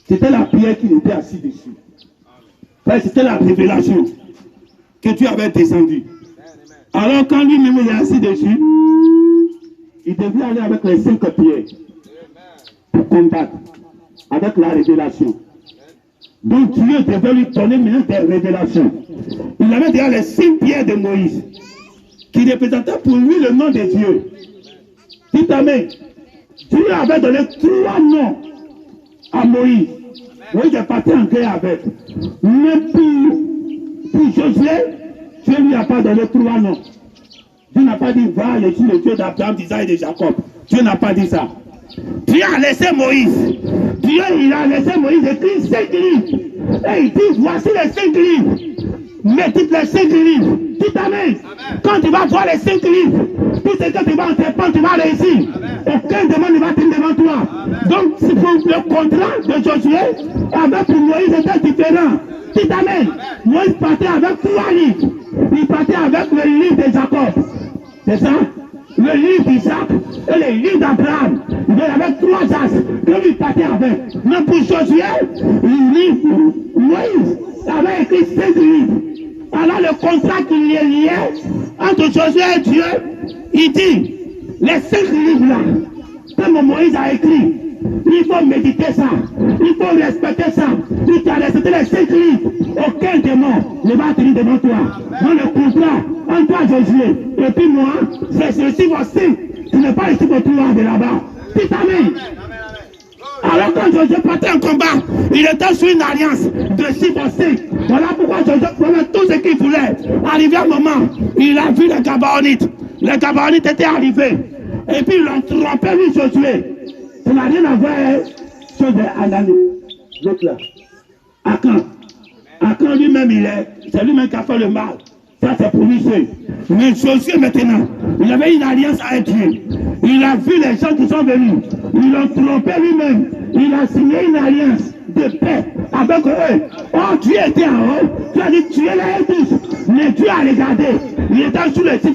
C'était la pierre qui était assise dessus. C'était la révélation que Dieu avait descendue. Alors quand lui-même il est assis dessus, il devait aller avec les 5 pierres pour combattre avec la révélation. Donc Dieu devait lui donner maintenant des révélations. Il avait déjà les 5 pierres de Moïse qui représentaient pour lui le nom de Dieu. Dites amen. Dieu avait donné 3 noms à Moïse. Moïse est parti en guerre avec. Mais pour Josué, Dieu lui a pas donné 3 noms. Dieu n'a pas dit, va, je suis le Dieu d'Abraham, d'Isaac et de Jacob. Dieu n'a pas dit ça. Dieu a laissé Moïse. Dieu, il a laissé Moïse écrire 5 livres. Et il dit, voici les 5 livres. Médite les 5 livres. Dis amen. Quand tu vas voir les 5 livres, tout ce que tu vas entreprendre, tu vas réussir. Aucun démon ne va tenir devant toi. Donc, c'est pour le contrat de Josué, avec Moïse était différent. Dis amen. Moïse partait avec 3 livres. Il partait avec le livre de Jacob. C'est ça? Le livre d'Isaac et le livre d'Abraham. Il y avait 3 as que lui partait avec. Mais pour Josué, Moïse avait écrit 5 livres. Alors le contrat qu'il y a lié entre Josué et Dieu, il dit, les 5 livres-là, comme Moïse a écrit, il faut méditer ça, il faut respecter ça. Si tu as respecté les 5 livres, aucun démon ne va tenir devant toi. Dans le contrat entre toi, Josué, et puis moi, c'est ceci aussi. Tu n'es pas ici pour tout de là-bas. Dis amen. Alors quand Josué partait en combat, il était sur une alliance de 6 pour 5. Voilà pourquoi Josué prenait tout ce qu'il voulait. Arrivé un moment, il a vu les Gabaonites. Les Gabaonites étaient arrivés. Et puis ils l'ont trompé, lui, Josué. Ça n'a rien à voir avec ce d'Anani. L'autre là. Akan lui-même, c'est lui-même qui a fait le mal. Ça, c'est pour lui seul. Mais Josué, maintenant, il avait une alliance avec Dieu. Il a vu les gens qui sont venus. Ils l'ont trompé lui-même. Il a signé une alliance de paix avec eux. Oh, Dieu était en haut. Tu as dit tuez-les tous. Mais Dieu a regardé. Il était sous le 6.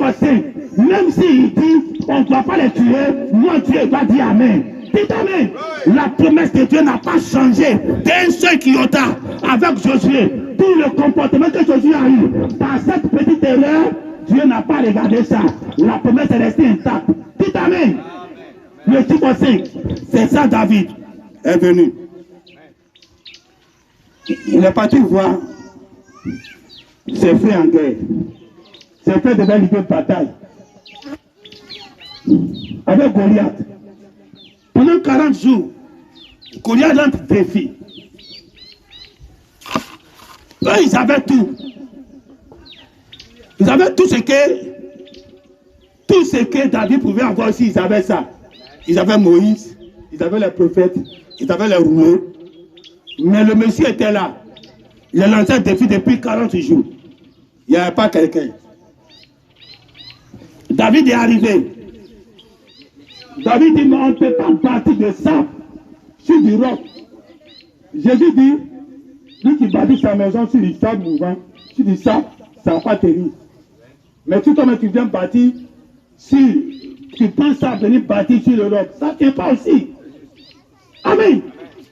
Même s'il dit on ne doit pas les tuer, moi Dieu doit dire Amen. Dites Amen. La promesse de Dieu n'a pas changé d'un seul iota avec Josué. Tout le comportement que Josué a eu, par cette petite erreur, Dieu n'a pas regardé ça. La promesse est restée intacte. Dites Amen. Le 6, c'est ça David est venu. Il est parti voir ses frères en guerre. Ses frères devaient livrer bataille avec Goliath. Pendant 40 jours, Goliath lance défi. Eux, ils avaient tout. Ils avaient tout ce que David pouvait avoir aussi, ils avaient ça. Ils avaient Moïse, ils avaient les prophètes, ils avaient les rouleaux. Mais le monsieur était là. Il a lancé un défi depuis 40 jours. Il n'y avait pas quelqu'un. David est arrivé. David dit, mais on ne peut pas bâtir de sable sur du roc. Jésus dit, lui qui bâtit sa maison sur du sable mouvant, sur du sable, ça ne va pas tenir. Mais tout comme tu viens bâtir, si tu penses à venir bâtir sur le roc, ça ne tient pas aussi. Amen.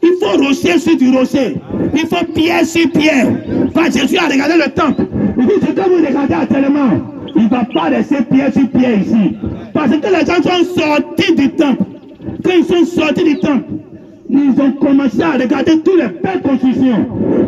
Il faut rocher sur du rocher. Il faut pierre sur pierre. Parce que Jésus a regardé le temple. Il dit, c'est comme vous regardez actuellement. Il ne va pas laisser pierre sur pierre ici. Parce que les gens sont sortis du temple. Quand ils sont sortis du temple, ils ont commencé à regarder toutes les belles constructions.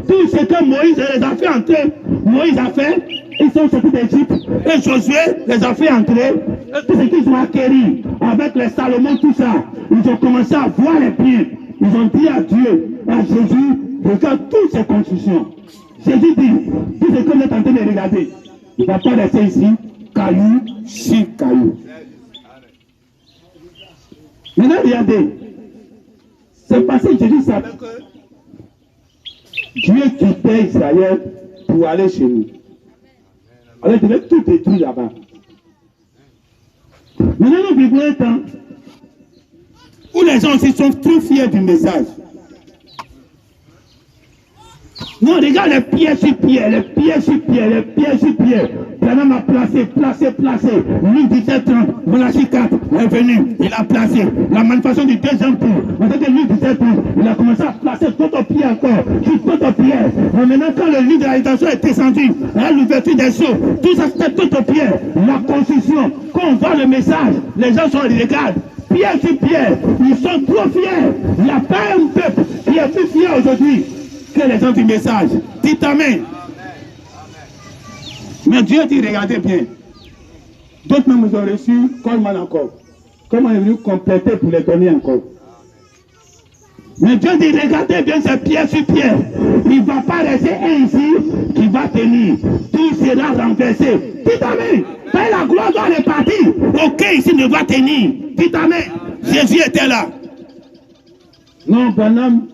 Tout ce que Moïse les a fait entrer. Moïse a fait, ils sont sortis d'Égypte. Et Josué les a fait entrer. Et tout ce qu'ils ont acquis avec les Salomon, tout ça, ils ont commencé à voir les biens. Ils ont dit à Dieu, à Jésus, regarde toutes ces constructions. Jésus dit, tout ce que vous êtes en train de regarder, il ne va pas laisser ici, caillou sur caillou. Maintenant, regardez, c'est parce que Jésus savait que Dieu quittait Israël pour aller chez nous. Alors il devait tout détruire là-bas. Maintenant, nous vivons un temps où les gens aussi sont trop fiers du message. Non, regarde les pierres sur pierre, les pierres sur pierre, les pierres sur pierre. Planam m'a placé. Luc 17:30, Malachie 4 est venu, il a placé. La manifestation du deuxième tour. Vous savez que Luc 17:30, il a commencé à placer d'autres pierres encore, sur d'autres pierres. Mais maintenant, quand le livre de la rédemption est descendu, l'ouverture des sceaux, tout ça c'était d'autres pierres. La construction, quand on voit le message, les gens sont regardent. Pierre sur pierre, ils sont trop fiers. Il n'y a pas un peuple qui est plus fier aujourd'hui que les gens du message. Dites Amen. Mais Dieu dit, regardez bien. D'autres même nous ont reçu Coleman encore. Comment est venu compléter pour les donner encore. Mais Dieu dit, regardez bien, c'est pierre sur pierre. Il ne va pas rester ainsi qui va tenir. Tout sera renversé. Dites amen. Quand la gloire doit repartir, aucun ici ne va tenir. Dites amen. Jésus était là. Non, Branham,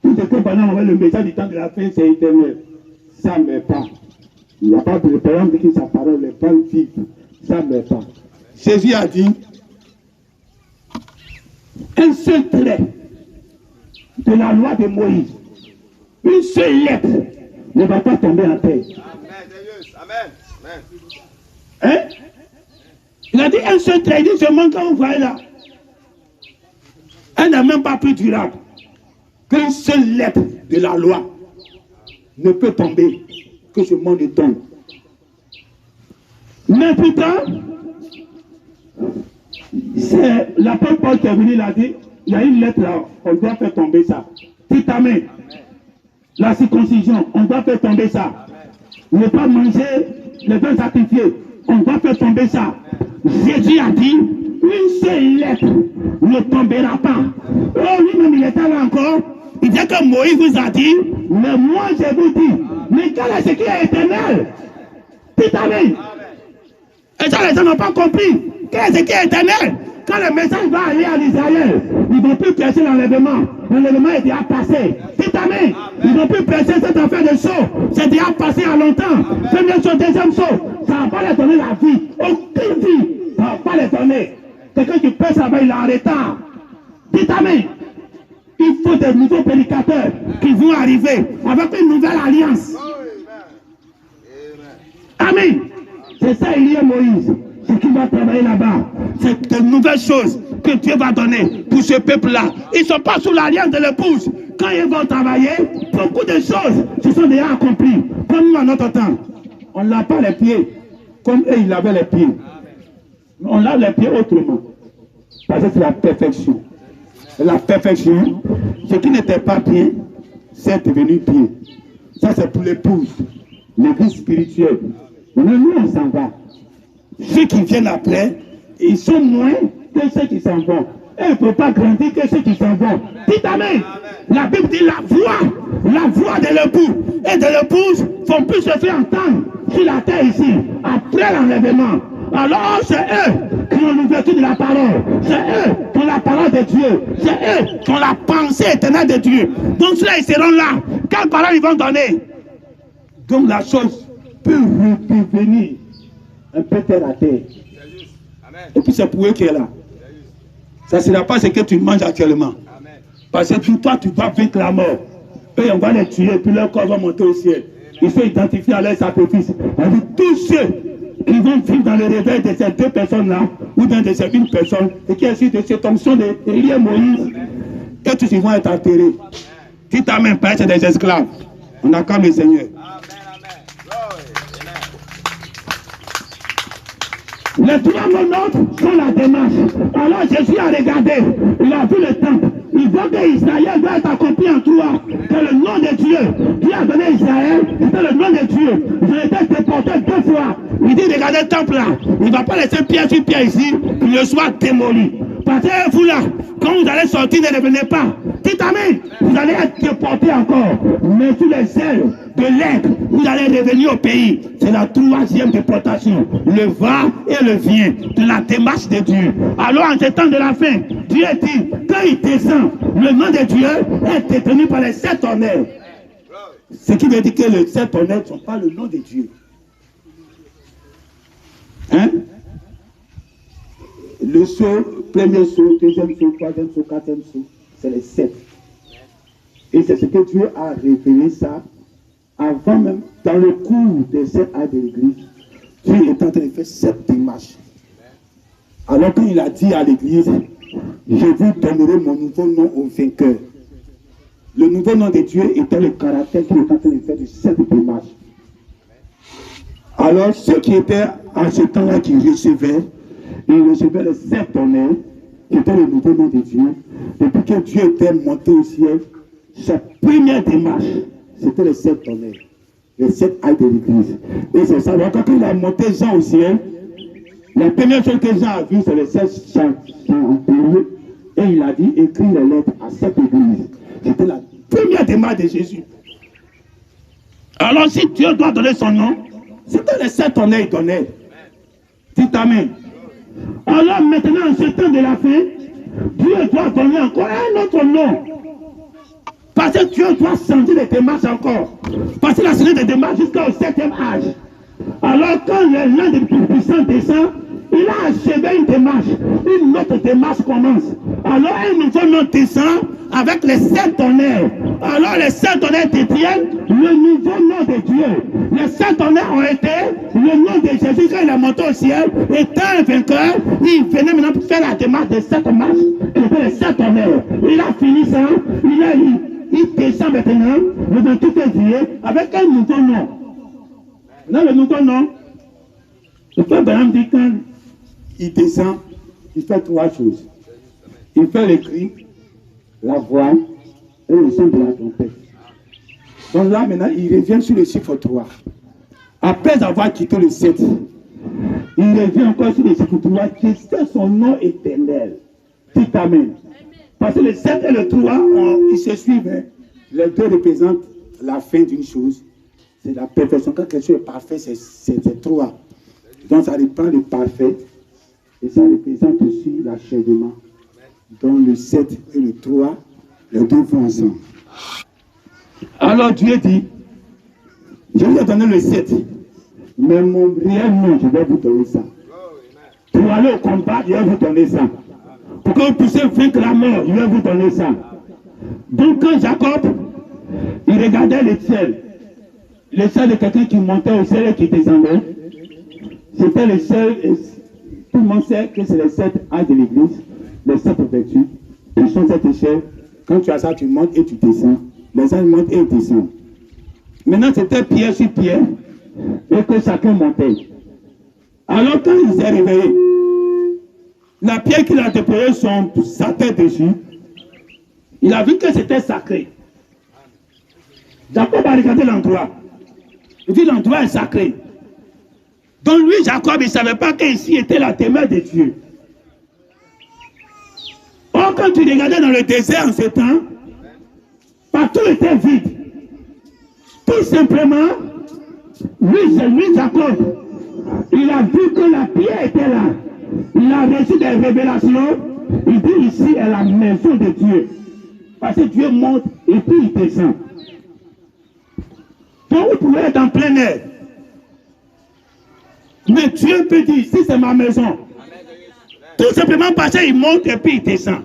tout ce que Branham avait le message du temps de la fin, c'est éternel. Ça ne meurt pas. Il n'y a pas de problème de que sa parole n'est pas vive. Ça ne meurt pas. Jésus a dit, un seul trait de la loi de Moïse, une seule lettre ne va pas tomber en terre. Amen. Hein? Il a dit un seul trait, il dit seulement quand vous voyez là. Elle n'est même pas plus durable qu'une seule lettre de la loi ne peut tomber, que ce monde tombe. Mais pourtant, c'est l'apôtre Paul qui est venu, il a dit, il y a une lettre là, on doit faire tomber ça. Dites amen. La circoncision, on doit faire tomber ça. Ne pas manger les vins sacrifiés, on doit faire tomber ça. Jésus a dit, une seule lettre ne tombera pas. Oh, lui-même, il était là encore. Il dit que Moïse vous a dit, mais moi je vous dis, mais quel est ce qui est éternel? Dites amen. Et ça, les gens n'ont pas compris. Quel est ce qui est éternel? Quand le message va aller à l'Israël, ils ne vont plus prêcher l'enlèvement. L'enlèvement est déjà passé. Dites amen. Ils ne vont plus prêcher cette affaire de saut. C'est déjà passé à longtemps. Première chose, deuxième saut. Ça ne va pas leur donner la vie. Aucune vie. Ça ne va pas les donner. Quelqu'un qui pèse là-bas, il est en retard. Dites amen. Il faut des nouveaux prédicateurs qui vont arriver avec une nouvelle alliance. Amen. C'est ça, il y a Moïse. Ce qui va travailler là-bas, c'est de nouvelles choses que Dieu va donner pour ce peuple-là. Ils ne sont pas sous l'alliance de l'épouse. Quand ils vont travailler, beaucoup de choses se sont déjà accomplies. Comme nous à notre temps. On ne lave pas les pieds comme eux, ils lavaient les pieds. On lave les pieds autrement. Parce que c'est la perfection. La perfection, ce qui n'était pas bien, c'est devenu bien. Ça, c'est pour l'épouse, l'église spirituelle. Mais nous, on s'en va. Ceux qui viennent après, ils sont moins que ceux qui s'en vont. Et ils ne peuvent pas grandir que ceux qui s'en vont. Dites amen. La Bible dit la voix de l'époux et de l'épouse font plus se faire entendre sur la terre ici, après l'enlèvement. Alors c'est eux qui ont l'ouverture de la parole. C'est eux qui ont la parole de Dieu. C'est eux qui ont la pensée éternelle de Dieu. Donc ceux-là, ils seront là. Quelle parole ils vont donner? Donc la chose peut revenir un peu terre à terre. Et puis c'est pour eux qui est là. Ça ne sera pas ce que tu manges actuellement. Parce que toi, tu vas vaincre la mort. Eux, on va les tuer, puis leur corps va monter au ciel. Ils sont identifiés à leur sacrifice. On dit tous ceux qui vont vivre dans le réveil de ces deux personnes-là, ou bien de ces une personne, et qui est issu de cette onction de Élie Moïse, et tous ils vont être enterrés. Qui t'a même pas c'est des esclaves. On acclame le Seigneur. Les trois monotes sont la démarche. Alors Jésus a regardé, il a vu le temple. Il voit que Israël doit être accompli en trois. Que le nom de Dieu, Dieu a donné Israël, c'était le nom de Dieu. Ils ont été déportés 2 fois. Il dit, regardez le temple là. Il ne va pas laisser pierre sur pierre ici, qu'il ne soit démoli. Parce que vous là, quand vous allez sortir, ne revenez pas. Dites amen. Vous allez être déportés encore. Mais sous les ailes de l'aigle, vous allez revenir au pays. C'est la 3e déportation. Le va et le vient de la démarche de Dieu. Alors en ce temps de la fin, Dieu dit, quand il descend, le nom de Dieu est détenu par les 7 honneurs. Ce qui veut dire que les 7 honneurs ne sont pas le nom de Dieu. Hein? Le saut, premier saut, deuxième saut, troisième saut, quatrième saut, c'est les 7. Et c'est ce que Dieu a révélé ça avant même, dans le cours des 7 actes de l'église. Dieu est en train de faire 7 démarches. Alors quand il a dit à l'église, je vous donnerai mon nouveau nom au vainqueur. Le nouveau nom de Dieu était le caractère qu'il est en train de faire de 7 démarches. Alors ceux qui étaient en ce temps-là qui recevaient, ils recevaient les 7 honneurs, qui étaient le nouveau nom de Dieu. Depuis que Dieu était monté au ciel, sa première démarche, c'était les 7 honneurs, les 7 actes de l'église. Et c'est ça, donc quand il a monté Jean au ciel, la première chose que Jean a vue, c'est les 7 chants enterrés Et il a dit, écris les lettres à cette église. C'était la première démarche de Jésus. Alors si Dieu doit donner son nom, c'était les 7 tonnerres qu'il donnait. Dites amen. Alors maintenant, en ce temps de la fin, Dieu doit donner encore un autre nom. Parce que Dieu doit changer les démarches encore. Parce qu'il a changé des démarches jusqu'au 7e âge. Alors quand l'un des plus puissants descend, il a achevé une démarche. Une autre démarche commence. Alors un nouveau nom descend avec les 7 tonnerres. Alors les 7 tonnerres détiennent le nouveau nom de Dieu. Les 7 tonnerres ont été le nom de Jésus quand il est monté au ciel. Étant un vainqueur, il venait maintenant pour faire la démarche des 7 marches et les 7 tonnerres. Il a fini ça. Il descend maintenant le 28 février avec un nouveau nom. Là, le nouveau nom, le frère Branham dit quand il descend, il fait 3 choses. Il fait le cri, la voix et le son de la trompette. Donc là, maintenant, il revient sur le chiffre 3. Après avoir quitté le 7, il revient encore sur le chiffre 3 qui est son nom éternel. Dit amen. Parce que le 7 et le 3, ils se suivent. Hein. Les deux représentent la fin d'une chose. C'est la perfection. Quand quelque chose est parfait, c'est 3. Donc ça reprend le parfait. Et ça représente aussi l'achèvement. Donc le 7 et le 3, les deux vont ensemble. Alors Dieu dit, je vais donner le 7. Mais mon réel nom, je vais vous donner ça. Pour aller au combat, je vais vous donner ça. Pour que vous puissiez vaincre la mort, je vais vous donner ça. Donc quand Jacob, il regardait le ciel de quelqu'un qui montait au ciel et qui descendait, c'était le ciel, tout le monde sait que c'est les 7 âges de l'église, les 7 vertus. Ils sont cette échelle. Quand tu as ça, tu montes et tu descends. Les âges montent et ils descendent. Maintenant, c'était pierre sur pierre et que chacun montait. Alors quand il s'est réveillé, la pierre qu'il a déposée sa tête dessus, il a vu que c'était sacré. Jacob a regardé l'endroit. Il dit l'endroit est sacré. Donc lui, Jacob, il ne savait pas qu'ici était la demeure de Dieu. Or, quand tu regardais dans le désert en ce temps, partout était vide. Tout simplement, lui, Jacob, il a vu que la pierre était là. Il a reçu des révélations. Il dit ici est la maison de Dieu. Parce que Dieu monte et puis il descend. Donc vous pouvez être en plein air. Mais Dieu peut dire, ici c'est ma maison. Tout simplement parce qu'il monte et puis il descend.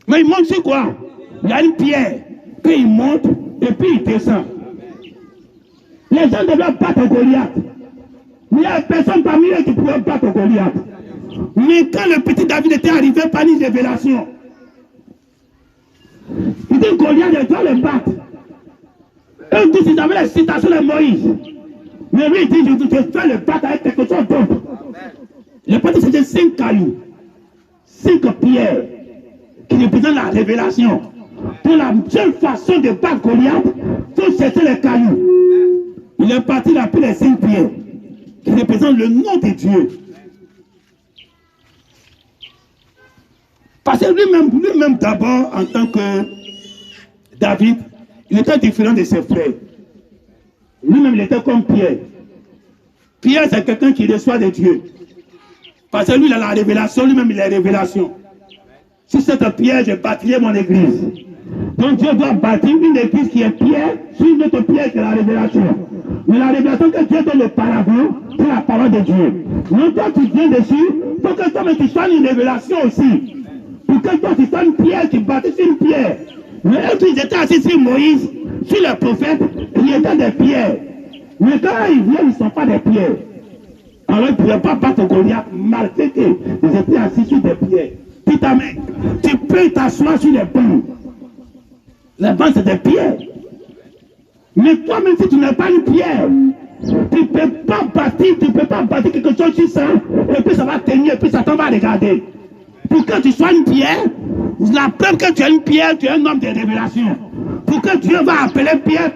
Mais il monte sur quoi? Il y a une pierre. Puis il monte et puis il descend. Les gens devaient battre Goliath. Il n'y a personne parmi eux qui pouvait battre Goliath. Mais quand le petit David était arrivé par une révélation, il dit Goliath, il doit le battre. Eux tous, ils avaient les citations de Moïse. Mais lui, il dit, je vais le battre avec quelque chose d'autre. Le petit, c'était 5 cailloux. 5 pierres qui représentent la révélation. Pour la seule façon de battre Goliath, il faut chercher les cailloux. Il est parti, il a pris les 5 pierres qui représentent le nom de Dieu. Parce que lui-même d'abord, en tant que David, il était différent de ses frères. Lui-même, il était comme Pierre. Pierre, c'est quelqu'un qui reçoit de Dieu. Parce que lui, il a la révélation, lui-même, il a la révélation. Sur cette pierre, je bâtirai mon église. Donc Dieu doit bâtir une église qui est pierre sur une autre pierre qui est la révélation. Mais la révélation que Dieu donne auparavant, c'est la parole de Dieu. Donc toi, tu viens dessus, pour que toi, tu sois une révélation aussi. Pour que toi, tu sois une pierre, tu bâtis sur une pierre. Mais eux, ils étaient assis sur Moïse, sur les prophètes, ils étaient des pierres. Mais quand ils viennent, ils ne sont pas des pierres. Alors ils ne pouvaient pas battre Goliath, malgré qu'ils étaient assis sur des pierres. Putain, amen. Tu peux t'asseoir sur les bancs. Les bancs, c'est des pierres. Mais toi, même si tu n'es pas une pierre, tu ne peux pas bâtir, quelque chose sur ça, et puis ça va tenir, et puis Satan va regarder. Pour que tu sois une pierre, la preuve que tu es une pierre, tu es un homme de révélation. Pour que Dieu va appeler Pierre,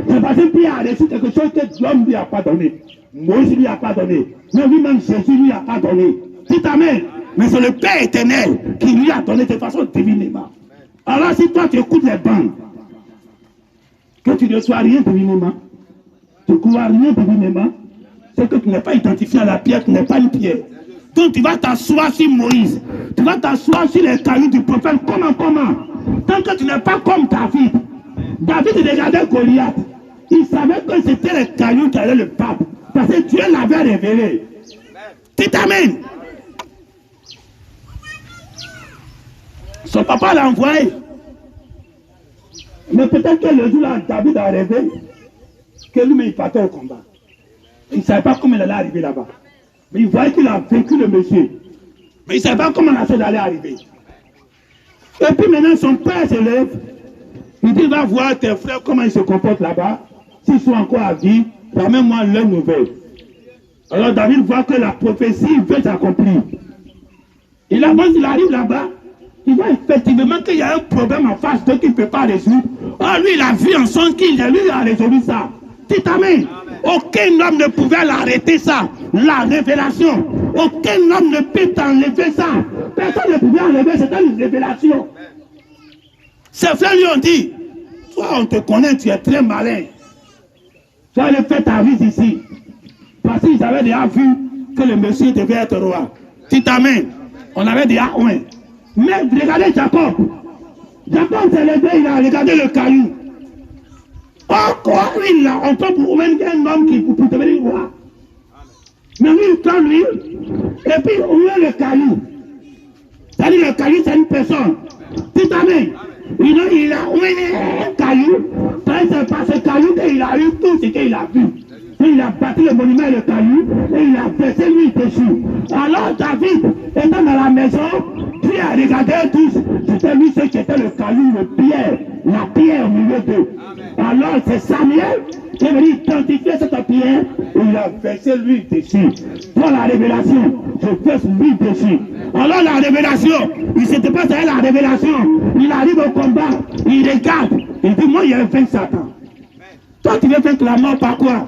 c'est parce que Pierre a reçu quelque chose que l'homme lui a pas donné. Moïse lui a pas donné. Mais lui-même, Jésus lui a pas donné. Dites amen. Mais c'est le Père éternel qui lui a donné de façon divinement. Alors si toi tu écoutes les bandes, que tu ne sois rien divinement, tu ne crois rien divinement, c'est que tu n'es pas identifié à la pierre, tu n'es pas une pierre. Donc tu vas t'asseoir sur Moïse, tu vas t'asseoir sur les cailloux du prophète. Comment? Tant que tu n'es pas comme David. David regardait Goliath. Il savait que c'était les cailloux qui allaient le pape. Parce que Dieu l'avait révélé. Tu t'amènes. Son papa l'a envoyé. Mais peut-être que le jour-là, David a rêvé que lui-même il partait au combat. Il ne savait pas comment il allait arriver là-bas. Mais il voyait qu'il a vaincu le monsieur. Mais il ne savait pas comment la chose allait arriver. Et puis maintenant, son père se lève. Il dit, va voir tes frères comment ils se comportent là-bas. S'ils sont encore à vie, ramène-moi leur nouvelle. Alors David voit que la prophétie veut s'accomplir. Il avance, il arrive là-bas. Il voit effectivement qu'il y a un problème en face d'eux qu'il ne peut pas résoudre. Oh, lui, il a vu en son qu'il lui a résolu ça. Tu t'amènes. Aucun homme ne pouvait l'arrêter ça. La révélation. Aucun homme ne peut t'enlever ça. Personne ne pouvait enlever, c'était une révélation. Ses frères lui ont dit, toi on te connaît, tu es très malin. Tu vas aller faire ta vie ici. Parce qu'ils avaient déjà vu que le monsieur devait être roi. Tu t'amènes. On avait déjà ouais. Mais regardez Jacob. Jacob s'est levé, il a regardé le caillou. Oh quoi, oui, là, on peut pour même un homme qui pour devenir roi. Mais lui, il prend lui, et puis on met le caillou. C'est-à-dire le caillou, c'est une personne. Tu t'amènes. Il a oué un caillou. C'est par ce caillou qu'il a eu tout ce qu'il a vu. Et il a bâti le monument et le caillou, et il a versé lui dessus. Alors David, étant dans la maison, puis a regardé tous. C'était lui ce qui était le caillou, le pierre, la pierre au milieu d'eux. Alors c'est Samuel qui est venu identifier cette pierre, et il a versé lui dessus. Pour la révélation, je verse lui dessus. Alors la révélation, il ne s'était pas à la révélation. Il arrive au combat, il regarde, il dit, moi il y a un vaincu Satan. Toi tu veux vaincre la mort par quoi?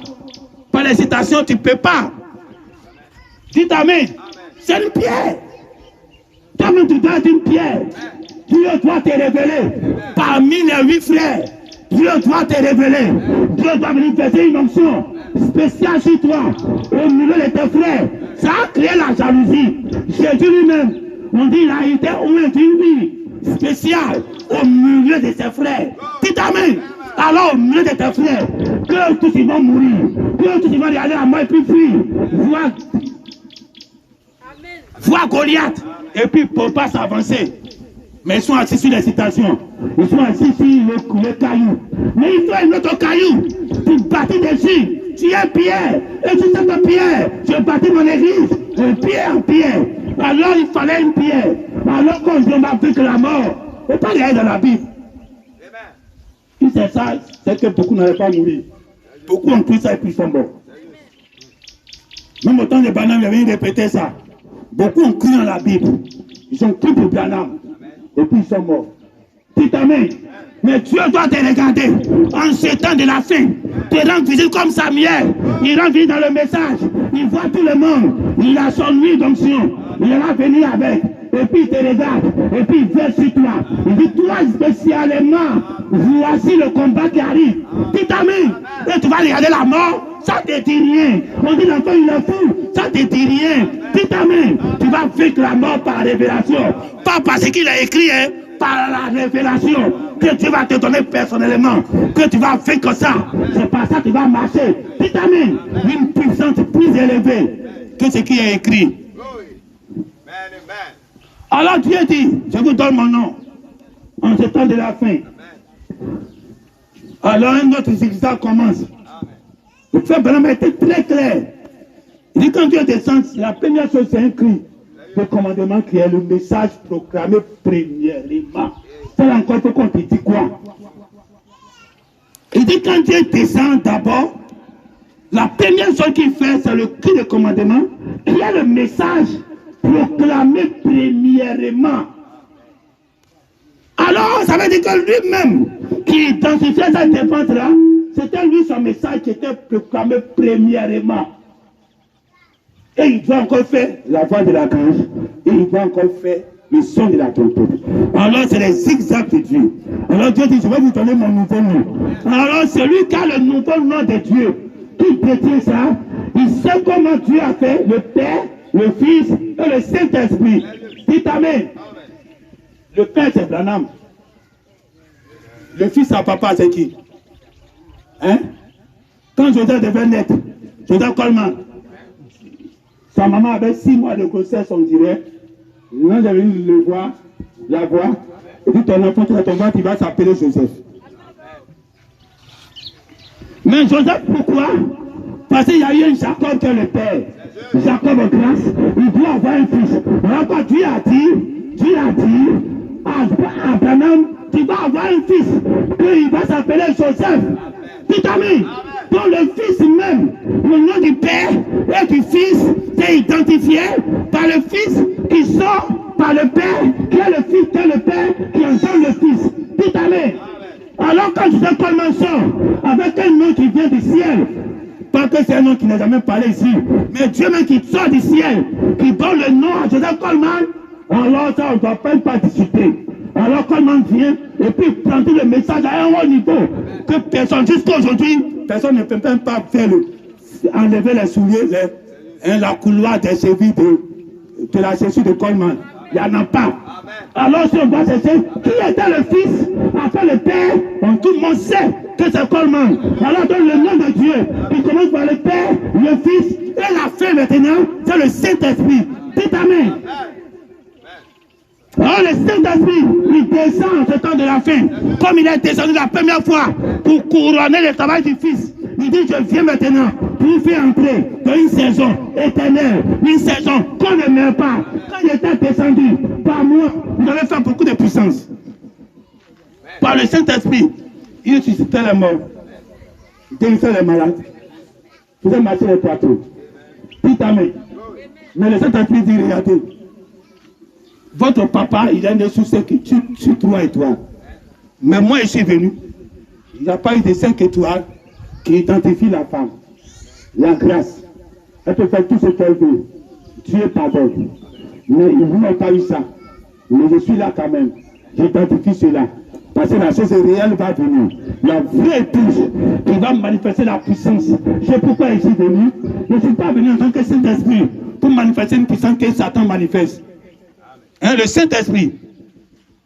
Par les citations, tu ne peux pas. Tu t'amènes. C'est une pierre. Toi-même, tu dois être une pierre. Dieu doit te révéler. Parmi les 8 frères, Dieu doit te révéler. Dieu doit venir faire une onction spéciale sur toi, au milieu de tes frères. Ça a créé la jalousie. Jésus lui-même, on dit, il a été une vie spéciale au milieu de ses frères. Tu t'amènes. Alors, au milieu de tes frères, que tous ils vont mourir, que tous ils vont aller à la mort et puis fuir, voir Goliath, et puis pour ne pas s'avancer. Mais ils sont assis sur les citations, ils sont assis sur le caillou. Mais il faut un autre caillou, tu bâtis dessus, tu es pierre, et tu sais que pierre, je bâtis mon église, de pierre en pierre. Alors il fallait une pierre, alors quand je m'a vu que la mort, il ne faut pas aller dans la Bible. Si c'est ça, c'est que beaucoup n'avaient pas mouru. Beaucoup ont cru ça et puis ils sont morts. Même au temps de Branham, il avait répété ça. Beaucoup ont cru dans la Bible. Ils ont cru pour Branham. Et puis ils sont morts. Tu t'amènes. Mais Dieu doit te regarder en ce temps de la fin. Te rendre visite comme Samuel. Il rend visite dans le message. Il voit tout le monde. Il a son huile d'onction. Il va venir avec. Et puis il te regarde, et puis il verse sur toi. Il dit, toi spécialement, voici le combat qui arrive. Tu t'amènes, et tu vas regarder la mort, ça te dit rien. On dit l'enfant il est fou, ça te dit rien. Tu t'amènes, tu vas vaincre la mort par révélation. Pas parce qu'il a écrit, hein, par la révélation que tu vas te donner personnellement, que tu vas vaincre ça. C'est par ça que tu vas marcher. Tu t'amènes, une puissance plus élevée que ce qui est écrit. Alors Dieu dit, je vous donne mon nom, en ce temps de la fin. Alors un autre zigzag commence. Le frère Branham a été très clair. Il dit quand Dieu descend, la première chose c'est un cri de commandement qui est le message proclamé premièrement. C'est encore faut qu'on te dit quoi? Il dit quand Dieu descend d'abord, la première chose qu'il fait c'est le cri de commandement qui est le message proclamé premièrement. Alors, ça veut dire que lui-même, qui identifiait cette défense-là, c'était lui son message qui était proclamé premièrement. Et il doit encore faire la voix de la grange. Et il dois encore faire le son de la trompette. Alors c'est les zigzags de Dieu. Alors Dieu dit, je vais vous donner mon nouveau nom. Alors celui qui a le nouveau nom de Dieu, qui détient ça, il sait comment Dieu a fait le Père, le Fils et le Saint-Esprit. Dites Amen. Le Père c'est Branham. Le Fils à papa c'est qui? Hein? Quand Joseph devait naître, Joseph Coleman, sa maman avait 6 mois de grossesse, on dirait. Moi, j'avais venu le voir, la voir. Et dit, ton enfant qui est ton ventre, il va s'appeler Joseph. Mais Joseph, pourquoi? Parce qu'il y a eu un Jacob qui est le père. Jacob en grâce, il doit avoir un fils. Alors quand Dieu a dit à Abraham, tu vas avoir un fils, qu'il va s'appeler Joseph. Tout amis, dont le fils même, le nom du père et du fils, c'est identifié par le fils qui sort par le père, qui est le fils, qui est le père, qui entend le fils. Tout amis. Alors quand Joseph Coleman sort avec un nom qui vient du ciel, pas que c'est un nom qui n'a jamais parlé ici, mais Dieu même qui sort du ciel, qui donne le nom à Joseph Coleman, alors ça on ne doit pas discuter. Alors Coleman vient et puis il prend tout le message à un haut niveau que personne, jusqu'à aujourd'hui, personne ne peut même pas faire enlever les souliers, la couloir des chevilles de la chaussure de Coleman. Il n'y en a pas. Alors si on doit chercher qui était le fils, après le père, tout le monde sait que c'est Coleman. Alors donne le nom de Dieu. Il commence par le père, le fils et la fin maintenant, c'est le Saint-Esprit. Dites Amen. Alors le Saint-Esprit, il descend en ce temps de la fin, comme il est descendu la première fois pour couronner le travail du Fils. Il dit, je viens maintenant pour vous faire entrer dans une saison éternelle, une saison qu'on ne meurt pas. Quand il était descendu par moi, vous avez fait beaucoup de puissance. Par le Saint-Esprit, il suscitait les morts, il guérissait les malades, il faisait marcher les plateaux. Dites Amen. Mais le Saint-Esprit dit, regardez, votre papa, il est né sous 3 étoiles. Mais moi, je suis venu. Il n'y a pas eu de 5 étoiles qui identifient la femme. La grâce. Elle peut faire tout ce qu'elle veut. Dieu pardonne. Mais vous n'avez pas eu ça. Mais je suis là quand même. J'identifie cela. Parce que la chose réelle va venir. La vraie épouse qui va manifester la puissance. Je sais pourquoi je suis venu. Je ne suis pas venu en tant que Saint-Esprit pour manifester une puissance que Satan manifeste. Hein, le Saint-Esprit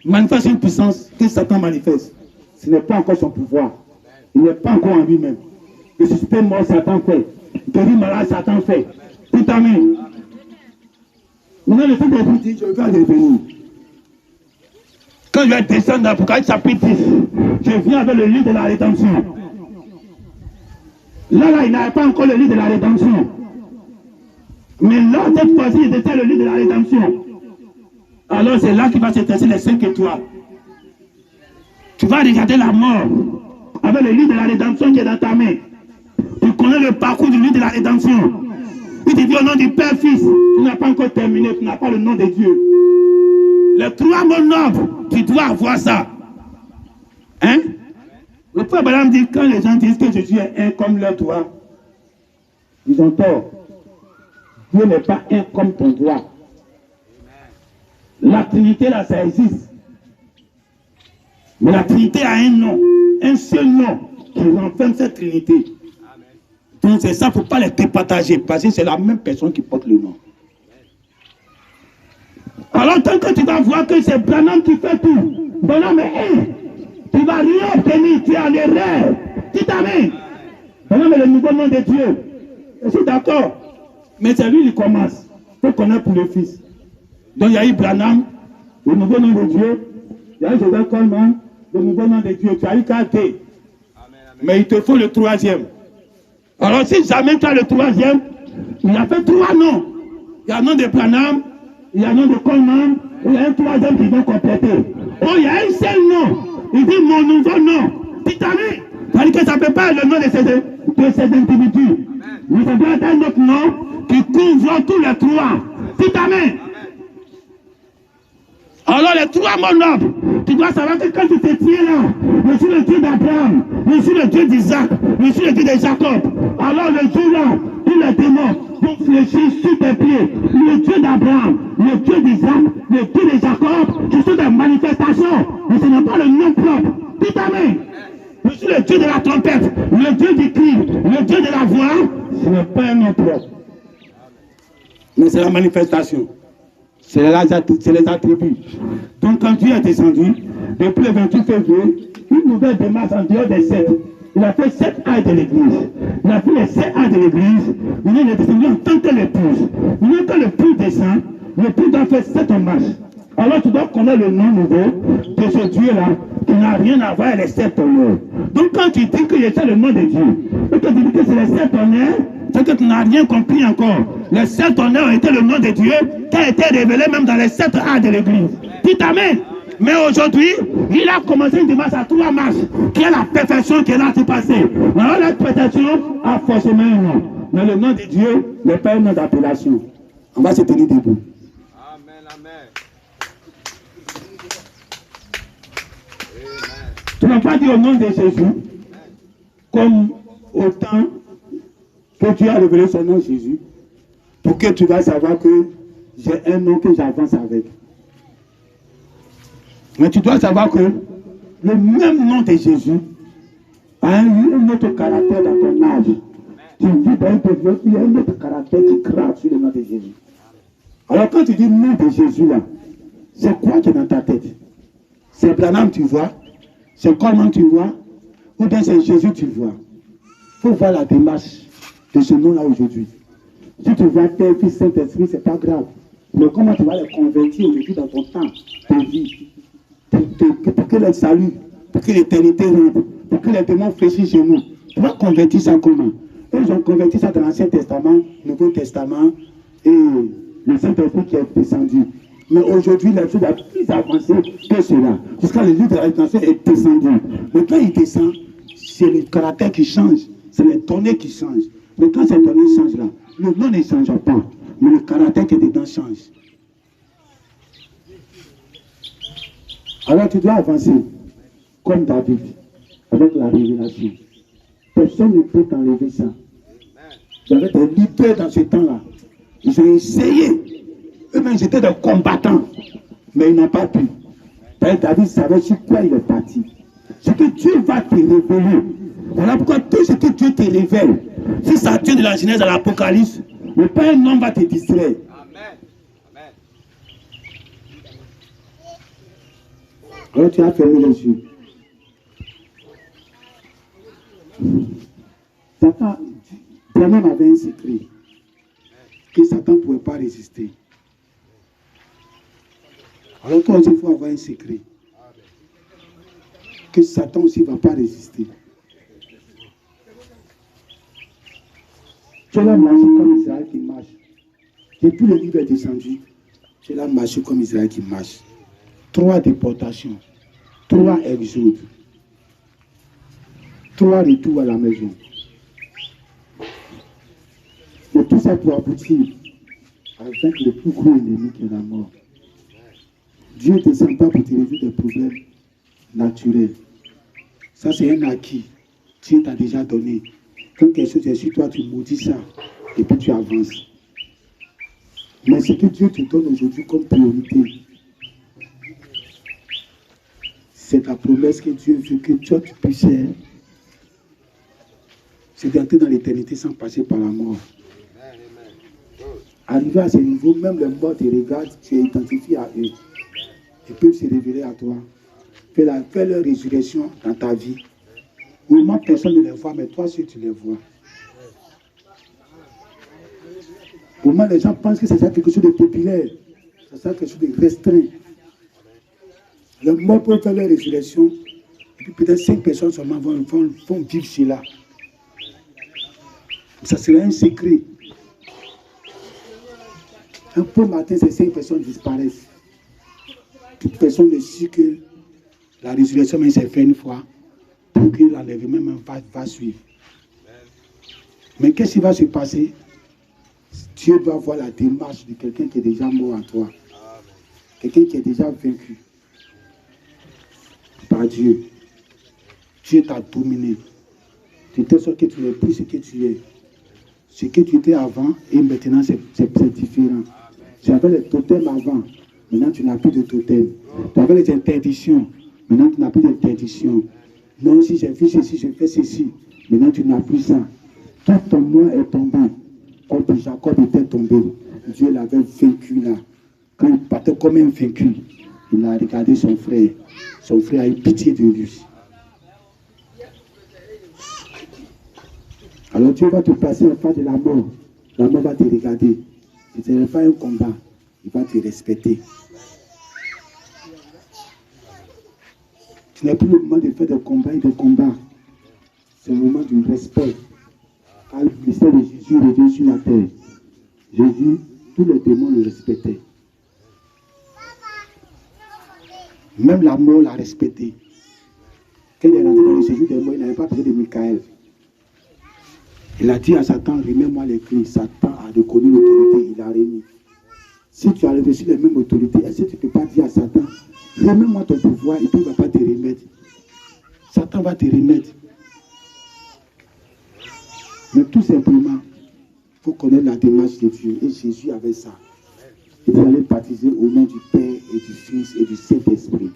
manifeste une puissance que Satan manifeste. Ce n'est pas encore son pouvoir. Il n'est pas encore en lui-même. Le suspect mort, Satan fait. Guérir malade, Satan fait. Tout amen. Maintenant, le Saint-Esprit dit, je vais revenir. Quand je vais descendre dans l'Apocalypse chapitre 10, je viens avec le livre de la rédemption. Là, il n'avait pas encore le livre de la rédemption. Mais là, cette fois-ci, il était le livre de la rédemption. Alors c'est là qu'il va se tester les 5 étoiles. Tu vas regarder la mort avec le livre de la rédemption qui est dans ta main. Tu connais le parcours du livre de la rédemption. Il te dit au nom du Père, Fils, tu n'as pas encore terminé, tu n'as pas le nom de Dieu. Les 3 mots nobles, tu dois avoir ça. Hein? Le frère Branham dit, quand les gens disent que Jésus est un comme leur toi, ils ont tort. Dieu n'est pas un comme ton doigt. La Trinité, là, ça existe. Mais la Trinité a un nom, un seul nom qui renferme cette Trinité. Donc c'est ça, il ne faut pas les départager, parce que c'est la même personne qui porte le nom. Alors tant que tu vas voir que c'est Branham qui fait tout, Branham est un, tu ne vas rien obtenir, tu es en erreur. Tu t'amènes. Branham est le nouveau nom de Dieu. Je suis d'accord. Mais c'est lui qui commence. Il faut connaître pour le Fils. Donc il y a eu Branham, le nouveau nom de Dieu. Il y a eu Joseph Coleman, le nouveau nom de Dieu. Tu as eu 4. Mais il te faut le 3e. Alors si jamais tu as le 3e, il a fait 3 noms. Il y a le nom de Branham, il y a le nom de Coleman, et il y a un 3e qui va compléter. Oh, il y a un seul nom. Il dit mon nouveau nom. Titanic. C'est-à-dire que ça ne peut pas être le nom de ces individus. Mais ça doit être un autre nom qui couvre tous les 3. Titanic. Alors les 3 mots nobles, tu dois savoir que quand tu te tiens là, je suis le Dieu d'Abraham, je suis le Dieu d'Isaac, je suis le Dieu de Jacob. Alors le jour là, tous les démons, pour fléchir sur tes pieds. Le Dieu d'Abraham, le Dieu d'Isaac, le Dieu de Jacob, qui sont des manifestations. Mais ce n'est pas le nom propre. Dites amen. Je suis le Dieu de la trompette, le Dieu du cri, le Dieu de la voix. Ce n'est pas un nom propre. Mais c'est la manifestation. C'est les attributs. Donc quand Dieu est descendu, depuis le 28 février, une nouvelle démarche en dehors des 7. Il a fait 7 actes de l'église. Il a fait les 7 actes de l'église. Maintenant il est descendu en tant que l'épouse. Maintenant quand l'époux descend, l'époux doit faire 7 marches. Alors tu dois connaître le nom nouveau de ce Dieu-là qui n'a rien à voir avec les 7 honneurs. Donc quand tu dis que c'est le nom de Dieu, et que tu dis que c'est les 7 honneurs, c'est que tu n'as rien compris encore. Les 7 honneurs étaient le nom de Dieu qui a été révélé même dans les 7 actes de l'église. Dites amen. Mais aujourd'hui, il a commencé une démarche à 3 marches, qui est la perfection qui est là tout passé. Alors la perfection a forcément un nom. Mais le nom de Dieu n'est pas un nom d'appellation. On va se tenir debout. Amen, amen. Tu n'as pas dit au nom de Jésus, comme autant que tu as révélé son nom Jésus, pour que tu vas savoir que j'ai un nom que j'avance avec. Mais tu dois savoir que le même nom de Jésus a un autre caractère dans ton âge. Tu vis dans un peuple, il y a un autre caractère qui grave sur le nom de Jésus. Alors quand tu dis nom de Jésus là, c'est quoi qui est dans ta tête? C'est Branham tu vois? C'est comment tu vois? Ou bien c'est Jésus tu vois? Il faut voir la démarche de ce nom là aujourd'hui. Si tu vois Père, Fils, Saint-Esprit, c'est pas grave. Mais comment tu vas les convertir aujourd'hui dans ton temps, ta vie? Pour que le salut, pour que l'éternité rentre, pour que les démons fléchissent chez nous. Tu vas convertir ça comment? Ils ont converti ça dans l'Ancien Testament, Nouveau Testament et le Saint-Esprit qui est descendu. Mais aujourd'hui, la chose a plus avancé que cela. Jusqu'à le livre de la rédemption est descendu. Mais quand il descend, c'est le caractère qui change, c'est les données qui changent. Mais quand ces données changent là, le nom ne change pas, mais le caractère qui est dedans change. Alors tu dois avancer comme David, avec la révélation. Personne ne peut t'enlever ça. Il y avait des leaders dans ce temps-là. Ils ont essayé. Eux-mêmes, ils étaient des combattants. Mais ils n'ont pas pu. David savait sur quoi il est parti. Ce que Dieu va te révéler. Voilà pourquoi tout ce que Dieu te révèle, si ça tient de la Genèse à l'Apocalypse, mais pas un homme va te distraire. Amen. Amen. Alors tu as fermé les yeux. Satan, Branham avait un secret que Satan ne pouvait pas résister. Alors toi aussi, il faut avoir un secret que Satan aussi ne va pas résister. Tu l'as marché comme Israël qui marche. Depuis le livre est descendu, tu l'as marché comme Israël qui marche. 3 déportations, 3 exodes, 3 retours à la maison. Mais tout ça pour aboutir avec le plus gros ennemi qui est la mort. Dieu ne descend pas pour te résoudre des problèmes naturels. Ça, c'est un acquis. Dieu t'a déjà donné. Quand quelque chose est sur toi, tu maudis ça et puis tu avances. Mais ce que Dieu te donne aujourd'hui comme priorité, c'est la promesse que Dieu veut que toi tu puisses faire. C'est d'entrer dans l'éternité sans passer par la mort. Arrivé à ce niveau, même les morts te regardent, tu es identifié à eux. Ils peuvent se révéler à toi. Fais leur résurrection dans ta vie. Au moment personne ne les voit, mais toi si tu les vois. Au moment les gens pensent que c'est ça quelque chose de populaire. C'est ça quelque chose de restreint. Les morts peuvent faire leur résurrection. Et puis peut-être 5 personnes seulement vont vivre cela. Ça serait un secret. Un peu matin, ces 5 personnes disparaissent. Toute personne ne sait que la résurrection même s'est fait une fois pour que l'enlèvement même va suivre. Mais qu'est-ce qui va se passer? Dieu doit voir la démarche de quelqu'un qui est déjà mort en toi. Quelqu'un qui est déjà vaincu par Dieu. Dieu t'a dominé. De telle sorte que tu n'es plus ce que tu es. Ce que tu étais avant et maintenant, c'est différent. Tu avais les totems avant. Maintenant, tu n'as plus de totems. Tu avais les interdictions. Maintenant, tu n'as plus d'interdiction. Non, si j'ai fait ceci, je fais ceci. Maintenant, tu n'as plus ça. Tout ton moi est tombé. Comme Jacob était tombé. Dieu l'avait vaincu là. Quand il partait comme un vaincu, il a regardé son frère. Son frère a eu pitié de lui. Alors Dieu va te placer en face de la mort. La mort va te regarder. Ce n'est pas un combat. Il va te respecter. Ce n'est plus le moment de faire des combats et des combats. C'est le moment du respect. Quand le ministère de Jésus revient sur la terre, Jésus, tous les démons le respectaient. Même la mort l'a respecté. Quand il est rentré dans le séjour des morts, il n'avait pas besoin de Michael. Il a dit à Satan, remets-moi les clés. Satan a reconnu l'autorité, il a remis. Si tu as reçu les mêmes autorités, est-ce que tu ne peux pas dire à Satan, remets-moi ton pouvoir et puis il ne va pas te remettre. Satan va te remettre. Mais tout simplement, il faut connaître la démarche de Dieu. Et Jésus avait ça. Il allait baptiser au nom du Père et du Fils et du Saint-Esprit.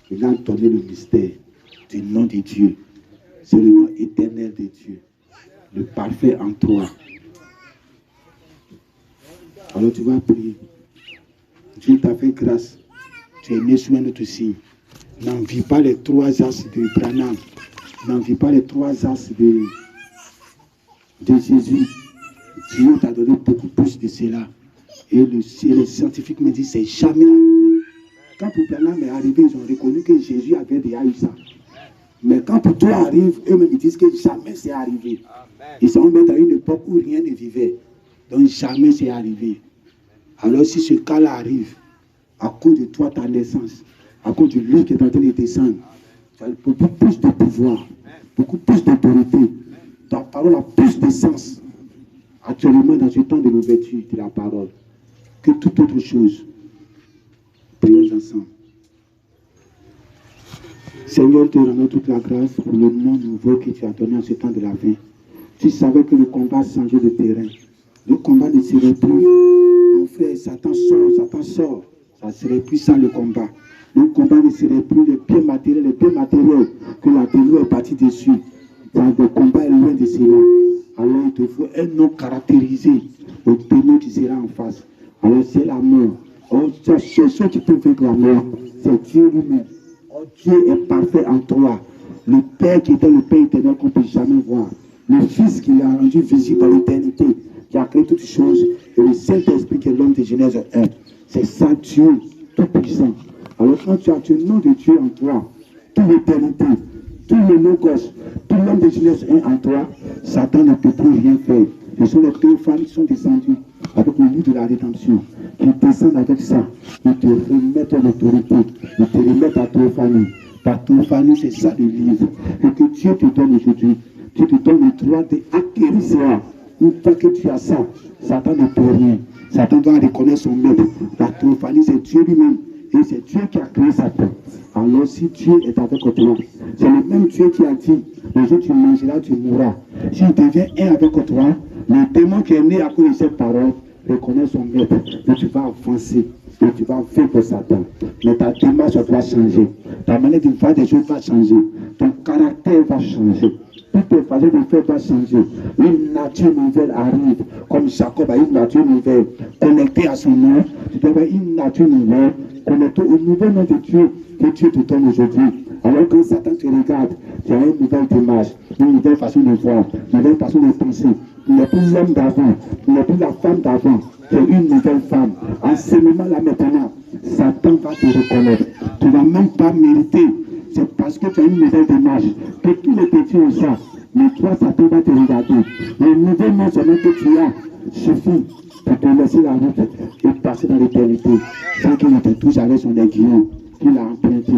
Il a donné le mystère du nom de Dieu. C'est le nom éternel de Dieu. Le parfait en toi. Alors tu vas prier. Dieu t'a fait grâce. Tu es né sous un autre signe. N'envie pas les 3 as de Branham. N'envie pas les 3 as de Jésus. Dieu t'a donné beaucoup plus de cela. Et les scientifiques me disent, c'est jamais arrivé. Quand pour Branham est arrivé, ils ont reconnu que Jésus avait déjà eu ça. Mais quand pour toi arrive, eux-mêmes ils disent que jamais c'est arrivé. Ils sont même à une époque où rien ne vivait. Donc jamais c'est arrivé. Alors si ce cas-là arrive, à cause de toi, ta naissance, à cause de lui qui est en train de descendre, tu as beaucoup plus de pouvoir, beaucoup plus d'autorité. Ta parole a plus de sens. Actuellement, dans ce temps de l'ouverture de la parole, que toute autre chose. Prions ensemble. Seigneur, te rendons toute la grâce pour le nom nouveau que tu as donné en ce temps de la fin. Tu savais que le combat changeait de terrain. Le combat ne serait plus, mon frère, Satan sort. Ça ne serait plus ça le combat. Le combat ne serait plus les biens matériels que la ténor est partie dessus. Le combat est loin de cela. Alors il te faut un nom caractérisé. Le ténor qui sera en face. Alors c'est la mort. Oh, c'est ce qui peut vaincre la mort. C'est Dieu lui-même. Oh, Dieu est parfait en toi. Le Père qui était le Père éternel qu'on ne peut jamais voir. Le Fils qui l'a rendu visible dans l'éternité, qui a créé toutes choses. Et le Saint-Esprit qui est l'homme de Genèse 1. C'est ça Dieu, tout puissant. Alors quand tu as le nom de Dieu en toi, toute l'éternité, tout le logos, tout l'homme de Genèse 1 en toi, Satan ne peut plus rien faire. Ce sont les théophanies qui sont descendus avec le livre de la rédemption. Ils descendent avec ça. Ils te remettent l'autorité. Ils te remettent ta théophanie. Ta théophanie, c'est ça le livre. Et que Dieu te donne aujourd'hui. Dieu te donne le droit d'acquérir cela. Une fois que tu as ça, Satan ne peut rien. Satan doit reconnaître son maître. La théophanie, c'est Dieu lui-même. Et c'est Dieu qui a créé Satan. Alors si Dieu est avec toi, c'est le même Dieu qui a dit, le jour où tu mangeras, tu mourras. S'il devient un avec toi, le démon qui est né à cause de cette parole reconnaît son maître. Et tu vas avancer. Et tu vas vaincre Satan. Mais ta démarche doit changer. Ta manière de faire des choses va changer. Ton caractère va changer. Toutes tes façons de faire va changer. Une nature nouvelle arrive. Comme Jacob a une nature nouvelle. Connectée à son nom. Tu dois avoir une nature nouvelle. Connectée au nouveau nom de Dieu que Dieu te donne aujourd'hui. Alors quand Satan te regarde, tu as une nouvelle démarche, une nouvelle façon de voir, une nouvelle façon de penser. Tu n'es plus l'homme d'avant, tu n'es plus la femme d'avant. Tu es une nouvelle femme. En ce moment-là maintenant, Satan va te reconnaître. Tu ne vas même pas mériter. C'est parce que tu as une nouvelle démarche que tous les petits ont ça. Mais toi, Satan va te regarder. Le nouveau nom seulement que tu as suffit pour te laisser la route et passer dans l'éternité. Sans qu'il ne te touche avec son aiguillon qu'il a emprunté.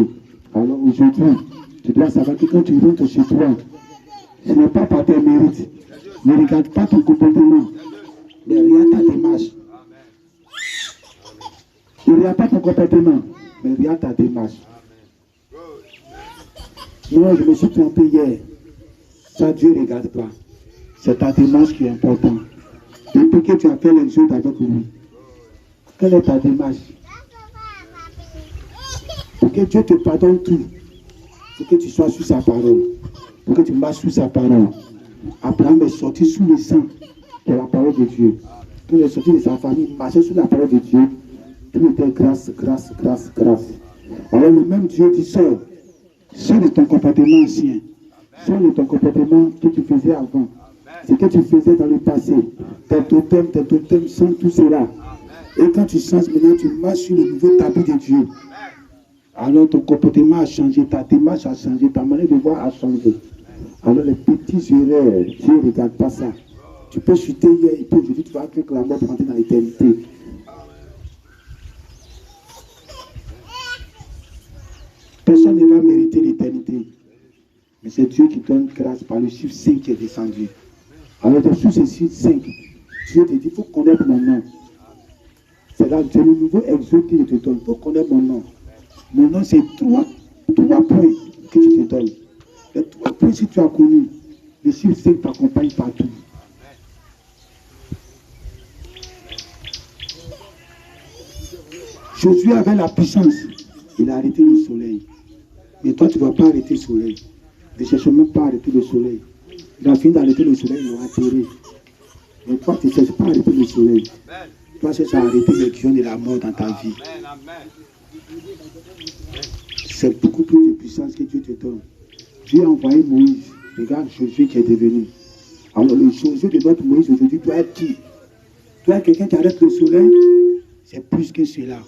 Alors aujourd'hui, tu dois savoir que quand tu rentres chez toi, ce n'est pas par tes mérites. Ne regarde pas ton comportement, mais regarde ta démarche. Ne regarde pas ton comportement, mais regarde ta démarche. Moi, je me suis trompé hier. Ça, Dieu ne regarde pas. C'est ta démarche qui est importante. Depuis que tu as fait les choses avec lui, quelle est ta démarche? Pour que Dieu te pardonne tout, il faut que tu sois sous sa parole, pour que tu marches sous sa parole. Abraham est sorti sous le sang de la parole de Dieu. Tout est sorti de sa famille, marchait sous la parole de Dieu. Tout était grâce, grâce, grâce, grâce. Alors le même Dieu dit, sors de ton comportement ancien, sors de ton comportement que tu faisais avant, ce que tu faisais dans le passé, tes totems sont tout cela. Et quand tu changes maintenant, tu marches sur le nouveau tapis de Dieu. Alors ton comportement a changé, ta démarche a changé, ta manière de voir a changé. Alors les petits erreurs, Dieu ne regarde pas ça. Tu peux chuter hier et puis aujourd'hui tu vas avec la mort pour rentrer dans l'éternité. Personne ne va mériter l'éternité. Mais c'est Dieu qui donne grâce par le chiffre 5 qui est descendu. Alors sous ce chiffre 5, Dieu te dit, il faut connaître mon nom. C'est là le nouveau exode que je te donne. Il faut connaître mon nom. Mon nom, c'est trois points que je te donne. Les 3 points, si tu as connu, le chiffre 5 t'accompagne partout. Josué avait la puissance. Il a arrêté le soleil. Mais toi, tu ne vas pas arrêter le soleil. Ne cherche même pas à arrêter le soleil. Il a fini d'arrêter le soleil, il aura atterri. Mais toi, tu ne cherches pas à arrêter le soleil. Toi, cherches à arrêter les guillons de la mort dans ta vie. C'est beaucoup plus de puissance que Dieu te donne. Dieu a envoyé Moïse. Regarde Josué qui est devenu. Alors le Josué de notre Moïse aujourd'hui doit être qui? Toi, quelqu'un qui arrête le soleil, c'est plus que cela.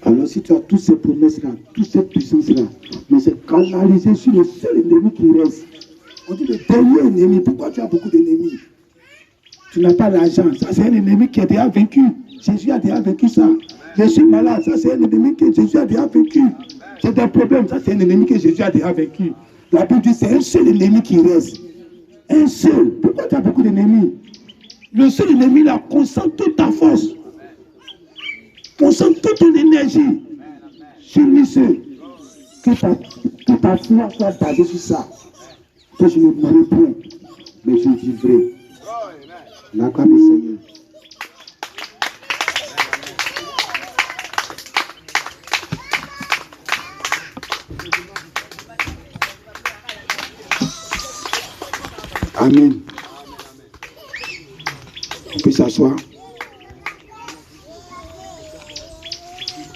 Alors si tu as toutes ces promesses-là, toute cette puissance-là, mais c'est canalisé sur le seul ennemi qui reste. On dit le dernier ennemi. Pourquoi tu as beaucoup d'ennemis? Tu n'as pas l'argent. Ça, c'est un ennemi qui est déjà vaincu. Jésus a déjà vaincu ça. Je suis malade. Ça, c'est un ennemi que Jésus a déjà vaincu. J'ai des problèmes. Ça, c'est un ennemi que Jésus a déjà vaincu. La Bible dit c'est un seul ennemi qui reste. Un seul. Pourquoi tu as beaucoup d'ennemis? Le seul ennemi là concentre toute ta force. Concentre toute ton énergie sur lui seul. Que ta foi soit basée sur ça. Que je ne mourrai point, mais je vivrai. La gloire du Seigneur. Amen. On peut s'asseoir.